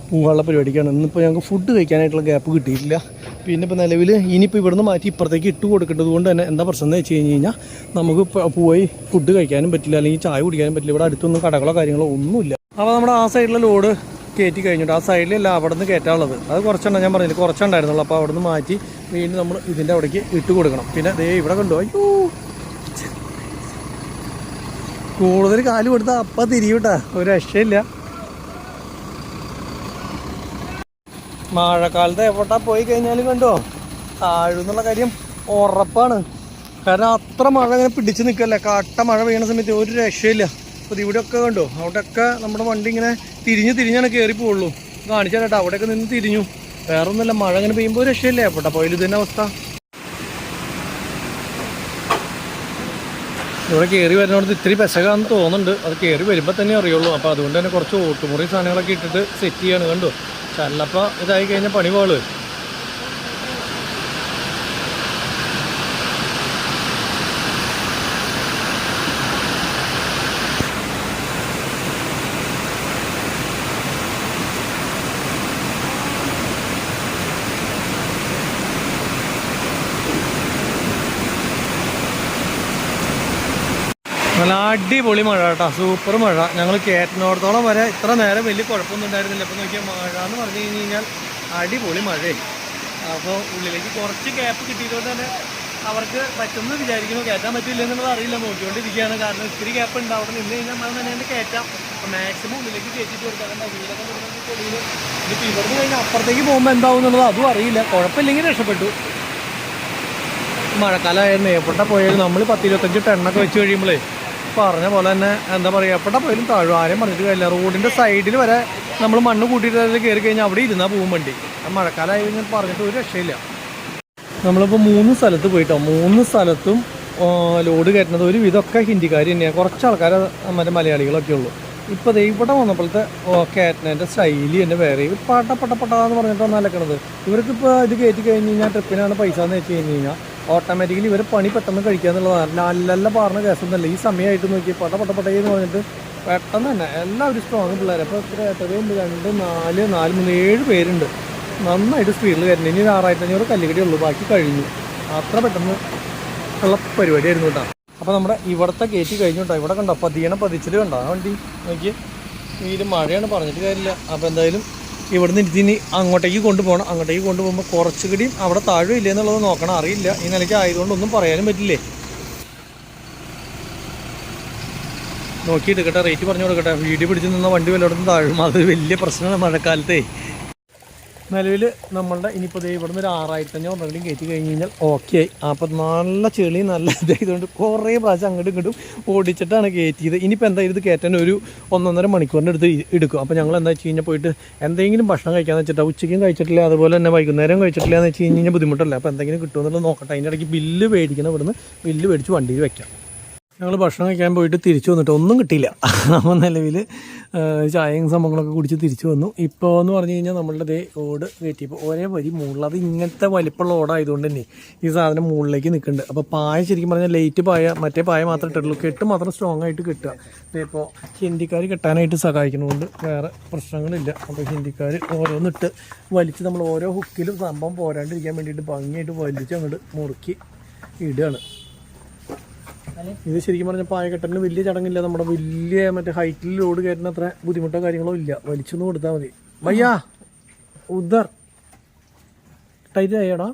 പോകാനുള്ള പരിപാടിക്കാണ്. ഇന്നിപ്പോൾ ഞങ്ങൾക്ക് ഫുഡ് കഴിക്കാനായിട്ടുള്ള ഗ്യാപ്പ് കിട്ടിയിട്ടില്ല. പിന്നെ ഇപ്പോൾ നിലവിൽ ഇനിയിപ്പോൾ ഇവിടുന്ന് മാറ്റി ഇപ്പുറത്തേക്ക് ഇട്ട് കൊടുക്കേണ്ടത് കൊണ്ട് തന്നെ എന്താ പ്രശ്നം എന്ന് വെച്ച് കഴിഞ്ഞാൽ നമുക്ക് പോയി ഫുഡ് കഴിക്കാനും പറ്റില്ല, അല്ലെങ്കിൽ ചായ കുടിക്കാനും പറ്റില്ല. ഇവിടെ അടുത്തൊന്നും കടകളോ കാര്യങ്ങളോ ഒന്നുമില്ല. അപ്പോൾ നമ്മുടെ ആ സൈഡിലെ ലോഡ് കയറ്റി കഴിഞ്ഞിട്ട് ആ സൈഡിലല്ല അവിടെ നിന്ന് കയറ്റാനുള്ളത്. അത് കുറച്ചെണ്ണം ഞാൻ പറഞ്ഞില്ല, കുറച്ചുണ്ടായിരുന്നുള്ളൂ. അപ്പോൾ അവിടെ നിന്ന് മാറ്റി വീണ്ടും നമ്മൾ ഇതിൻ്റെ അവിടേക്ക് ഇട്ട് കൊടുക്കണം. പിന്നെ ദേ ഇവിടെ കണ്ടോ, അയ്യോ കൂടുതൽ കാല് കൊടുത്താൽ അപ്പം തിരിയൂട്ടാ, ഒരു രക്ഷയില്ല. മഴക്കാലത്ത് എവിടെ പോയി കഴിഞ്ഞാലും കണ്ടോ താഴുന്നുള്ള കാര്യം ഉറപ്പാണ്. കാരണം അത്ര മഴ ഇങ്ങനെ പിടിച്ച് നിൽക്കല്ലേ, കട്ട മഴ പെയ്യുന്ന സമയത്ത് ഒരു രക്ഷയില്ല. അപ്പോൾ ഇവിടെയൊക്കെ കണ്ടോ, അവിടെയൊക്കെ നമ്മുടെ വണ്ടി ഇങ്ങനെ തിരിഞ്ഞാണ് കയറി പോവുള്ളൂ. കാണിച്ചാൽ കേട്ടോ, അവിടെയൊക്കെ നിന്ന് തിരിഞ്ഞു. വേറെ ഒന്നുമില്ല, മഴ ഇങ്ങനെ പെയ്യുമ്പോൾ ഒരു രക്ഷയില്ലേ. എവിടെ പോയാലും ഇതന്നെ അവസ്ഥ. ഇവിടെ കയറി വരുന്നോടത്ത് ഇത്തിരി പെസകാന്ന് തോന്നുന്നുണ്ട്. അത് കയറി വരുമ്പോൾ തന്നെ അറിയുള്ളൂ. അപ്പോൾ അതുകൊണ്ട് തന്നെ കുറച്ച് ഓട്ടുമുറി സാധനങ്ങളൊക്കെ ഇട്ടിട്ട് സെറ്റ് ചെയ്യാണ്. കണ്ടു ചിലപ്പോൾ ഇതായി കഴിഞ്ഞാൽ പണി പോള്. നല്ല അടിപൊളി മഴ കേട്ടോ, സൂപ്പർ മഴ. ഞങ്ങൾ കയറ്റുന്നിടത്തോളം വരെ ഇത്ര നേരം വലിയ കുഴപ്പമൊന്നും ഉണ്ടായിരുന്നില്ല. അപ്പോൾ നോക്കിയാൽ മഴ എന്ന് പറഞ്ഞു കഴിഞ്ഞാൽ അടിപൊളി മഴയായി. അപ്പോൾ ഉള്ളിലേക്ക് കുറച്ച് ഗ്യാപ്പ് കിട്ടിയതുകൊണ്ട് തന്നെ അവർക്ക് പറ്റുമെന്ന് വിചാരിക്കുന്നു. കയറ്റാൻ പറ്റില്ല എന്നുള്ളത് അറിയില്ല, നോക്കിക്കൊണ്ടിരിക്കുകയാണ്. കാരണം ഇത്തിരി ഗ്യാപ്പ് ഉണ്ട്, അവിടെ നിന്ന് കഴിഞ്ഞാൽ മഴ തന്നെ കയറ്റാം. അപ്പോൾ മാക്സിമം ഉള്ളിലേക്ക് കയറ്റിട്ട് കൊടുക്കാം. കാരണം വീടൊക്കെ വരുന്നത് ചെളിയിൽ ഇനിയിപ്പോൾ ഇവിടുന്ന് കഴിഞ്ഞാൽ അപ്പുറത്തേക്ക് പോകുമ്പോൾ എന്താവും എന്നുള്ളത് അതും അറിയില്ല. കുഴപ്പമില്ലെങ്കിൽ രക്ഷപ്പെട്ടു. മഴക്കാലമായിരുന്നു എവിടെ പോയാലും നമ്മൾ 10-25 ടണ്ണൊക്കെ വെച്ച് കഴിയുമ്പോഴേ പറഞ്ഞ പോലെ തന്നെ എന്താ പറയുക എവിടെ പോയാലും താഴും. ആരെയും പറഞ്ഞിട്ട് കാര്യമില്ല. റോഡിൻ്റെ സൈഡിൽ വരെ നമ്മൾ മണ്ണ് കൂട്ടിയിട്ട് അതിൽ കയറി കഴിഞ്ഞാൽ അവിടെ ഇരുന്നാൽ പോകും വണ്ടി. മഴക്കാലമായി കഴിഞ്ഞാൽ പറഞ്ഞിട്ട് ഒരു രക്ഷയില്ല. നമ്മളിപ്പോൾ 3 സ്ഥലത്ത് പോയിട്ടോ, 3 സ്ഥലത്തും ലോഡ് കയറ്റുന്നത് ഒരു വിധമൊക്കെ ഹിന്ദിക്കാർ തന്നെയാണ്. കുറച്ച് ആൾക്കാർ മറ്റേ മലയാളികളൊക്കെ ഉള്ളൂ. ഇപ്പോൾ ഇവിടെ വന്നപ്പോഴത്തെ കയറ്റുന്നതിൻ്റെ ശൈലി തന്നെ വേറെ. പട്ടാന്ന് പറഞ്ഞിട്ടാണ് അലക്കണത്. ഇവർക്കിപ്പോൾ ഇത് കയറ്റി കഴിഞ്ഞ് കഴിഞ്ഞാൽ ട്രിപ്പിനാണ് പൈസ എന്ന് വെച്ച് കഴിഞ്ഞ് കഴിഞ്ഞാൽ ഓട്ടോമാറ്റിക്കലി ഇവർ പണി പെട്ടെന്ന് കഴിക്കുക എന്നുള്ളതാണ്. നല്ല പറഞ്ഞ കേസൊന്നുമല്ല. ഈ സമയമായിട്ട് നോക്കി പട്ടയെന്ന് പറഞ്ഞിട്ട് പെട്ടെന്ന് തന്നെ എല്ലാവരും സ്ട്രോങ് പിള്ളേർ. അപ്പോൾ എത്രയുണ്ട് 2, 4, 3, 7 പേരുണ്ട്. നന്നായിട്ട് സ്പീഡിൽ കയറ്റുന്നത്. ഇനി 6500 കല്ലുകടി ഉള്ളൂ, ബാക്കി കഴിഞ്ഞു. അത്ര പെട്ടെന്ന് ഉള്ള പരിപാടിയായിരുന്നു കേട്ടോ. അപ്പോൾ നമ്മുടെ ഇവിടുത്തെ കയറ്റി കഴിഞ്ഞു കേട്ടോ. ഇവിടെ കണ്ടോ പതിച്ചിട്ട് കണ്ടോ ആ വണ്ടി നോക്കി. ഈ മഴയാണ് പറഞ്ഞിട്ട് കാര്യമില്ല. അപ്പോൾ എന്തായാലും ഇവിടുന്ന് ഇനി അങ്ങോട്ടേക്ക് കൊണ്ടുപോകണം. അങ്ങോട്ടേക്ക് കൊണ്ടുപോകുമ്പോൾ കുറച്ചുകൂടിയും അവിടെ താഴെയില്ല എന്നുള്ളത് നോക്കണം. അറിയില്ല, ഈ നിലയ്ക്ക് ആയതുകൊണ്ടൊന്നും പറയാനും പറ്റില്ലേ. നോക്കിയെടുക്കട്ടെ, റേറ്റ് പറഞ്ഞു കൊടുക്കട്ടെ. വീഡിയോ പിടിച്ച് നിന്ന വണ്ടി വല്ലയിടത്തും താഴും. അത് വലിയ പ്രശ്നമാണ് മഴക്കാലത്തേ. നിലവിൽ നമ്മളുടെ ഇനിയിപ്പോൾ ഇവിടുന്ന് ഒരു 6500 കയറ്റി കഴിഞ്ഞ് കഴിഞ്ഞാൽ ഓക്കെ ആയി. അപ്പോൾ നല്ല ചെളി നല്ല ഇതായതുകൊണ്ട് കുറേ പ്രാവശ്യം അങ്ങോട്ടും ഇങ്ങോട്ടും ഓടിച്ചിട്ടാണ് കയറ്റിയത്. ഇനിയിപ്പോൾ എന്തായാലും ഇത് കയറ്റാൻ ഒരു 1.5 മണിക്കൂറിൻ്റെ അടുത്ത് എടുക്കും. അപ്പോൾ ഞങ്ങൾ എന്താ വെച്ച് കഴിഞ്ഞാൽ പോയിട്ട് എന്തെങ്കിലും ഭക്ഷണം കഴിക്കാമെന്ന് വെച്ചിട്ട് ഉച്ചയ്ക്കും കഴിച്ചിട്ടില്ല, അതുപോലെ തന്നെ വൈകുന്നേരം കഴിച്ചിട്ടില്ല എന്ന് വെച്ച് കഴിഞ്ഞാൽ ബുദ്ധിമുട്ടല്ല. അപ്പോൾ എന്തെങ്കിലും കിട്ടുമെന്നുള്ളത് നോക്കട്ടെ. അതിൻ്റെ ഇടയ്ക്ക് ബില്ല് മേടിക്കണം. ഇവിടുന്ന് ബില്ല് മേടിച്ച് വണ്ടിയിൽ വെക്കാം. ഞങ്ങൾ ഭക്ഷണം കഴിക്കാൻ പോയിട്ട് തിരിച്ചു വന്നിട്ട് ഒന്നും കിട്ടിയില്ല. നമ്മൾ നിലവിൽ ചായയും സംഭവങ്ങളൊക്കെ കുടിച്ച് തിരിച്ചു വന്നു. ഇപ്പോൾ എന്ന് പറഞ്ഞു കഴിഞ്ഞാൽ നമ്മളുടെ ഓട് കയറ്റിയപ്പോൾ ഒരേ വരി മുകളിൽ അത് ഇങ്ങനത്തെ വലിപ്പമുള്ള ഓടായതുകൊണ്ട് തന്നെ ഈ സാധനം മുകളിലേക്ക് നിൽക്കുന്നുണ്ട്. അപ്പോൾ പായ ശരിക്കും പറഞ്ഞാൽ ലൈറ്റ് പായ, മറ്റേ പായ മാത്രമേ ഇട്ടുള്ളൂ. കെട്ട് മാത്രം സ്ട്രോങ് ആയിട്ട് കിട്ടുക. ഇപ്പോൾ ഹിന്ദിക്കാർ കെട്ടാനായിട്ട് സഹായിക്കുന്നതുകൊണ്ട് വേറെ പ്രശ്നങ്ങളില്ല. അപ്പോൾ ഹിന്ദിക്കാർ ഓരോന്നിട്ട് വലിച്ച് നമ്മൾ ഓരോ ഹുക്കിലും സംഭവം പോരാണ്ടിരിക്കാൻ വേണ്ടിയിട്ട് ഭംഗിയായിട്ട് വലിച്ച് അങ്ങോട്ട് മുറുക്കി ഇടുകയാണ്. ഇത് ശരിക്കും പറഞ്ഞാൽ പായക്കെട്ടലിന് വലിയ ചടങ്ങില്ല. നമ്മുടെ വലിയ മറ്റേ ഹൈറ്റിൽ ലോഡ് കയറ്റുന്ന അത്ര ബുദ്ധിമുട്ടോ കാര്യങ്ങളോ ഇല്ല. വലിച്ചൊന്ന് കൊടുത്താൽ മതി. ഭയ്യാ ഉദർ ടൈറ്റ് ആയടാ.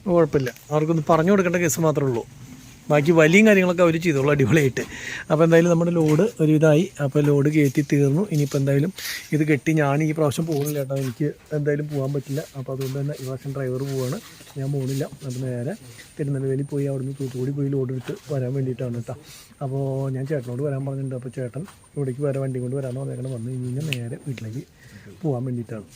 കുഴപ്പമില്ല. അവർക്കൊന്ന് പറഞ്ഞു കൊടുക്കേണ്ട കേസ് മാത്രമേ ഉള്ളൂ. ബാക്കി വലിയ കാര്യങ്ങളൊക്കെ അവർ ചെയ്തോളൂ അടിപൊളിയായിട്ട്. അപ്പോൾ എന്തായാലും നമ്മുടെ ലോഡ് ഒരു ഇതായി. അപ്പോൾ ലോഡ് കയറ്റി തീർന്നു. ഇനിയിപ്പോൾ എന്തായാലും ഇത് കെട്ടി ഞാൻ ഈ പ്രാവശ്യം പോകുന്നില്ല കേട്ടോ. എനിക്ക് എന്തായാലും പോകാൻ പറ്റില്ല. അപ്പോൾ അതുകൊണ്ട് തന്നെ ഈ പ്രാവശ്യം ഡ്രൈവർ പോവാണ്, ഞാൻ പോകുന്നില്ല. അപ്പോൾ നേരെ തിരുനെൽവേലി പോയി അവിടുന്ന് തൂത്തുകൂടി പോയി ലോഡ് എടുത്ത് വരാൻ വേണ്ടിയിട്ടാണ് കേട്ടോ. അപ്പോൾ ഞാൻ ചേട്ടനോട് വരാൻ പറഞ്ഞിട്ടുണ്ട്. അപ്പോൾ ചേട്ടൻ ഇവിടേക്ക് വരാൻ വണ്ടി കൊണ്ട് വരാമെന്ന് പറഞ്ഞേക്കണം. വന്നു കഴിഞ്ഞ് കഴിഞ്ഞാൽ നേരെ വീട്ടിലേക്ക് പോകാൻ വേണ്ടിയിട്ടാണ്.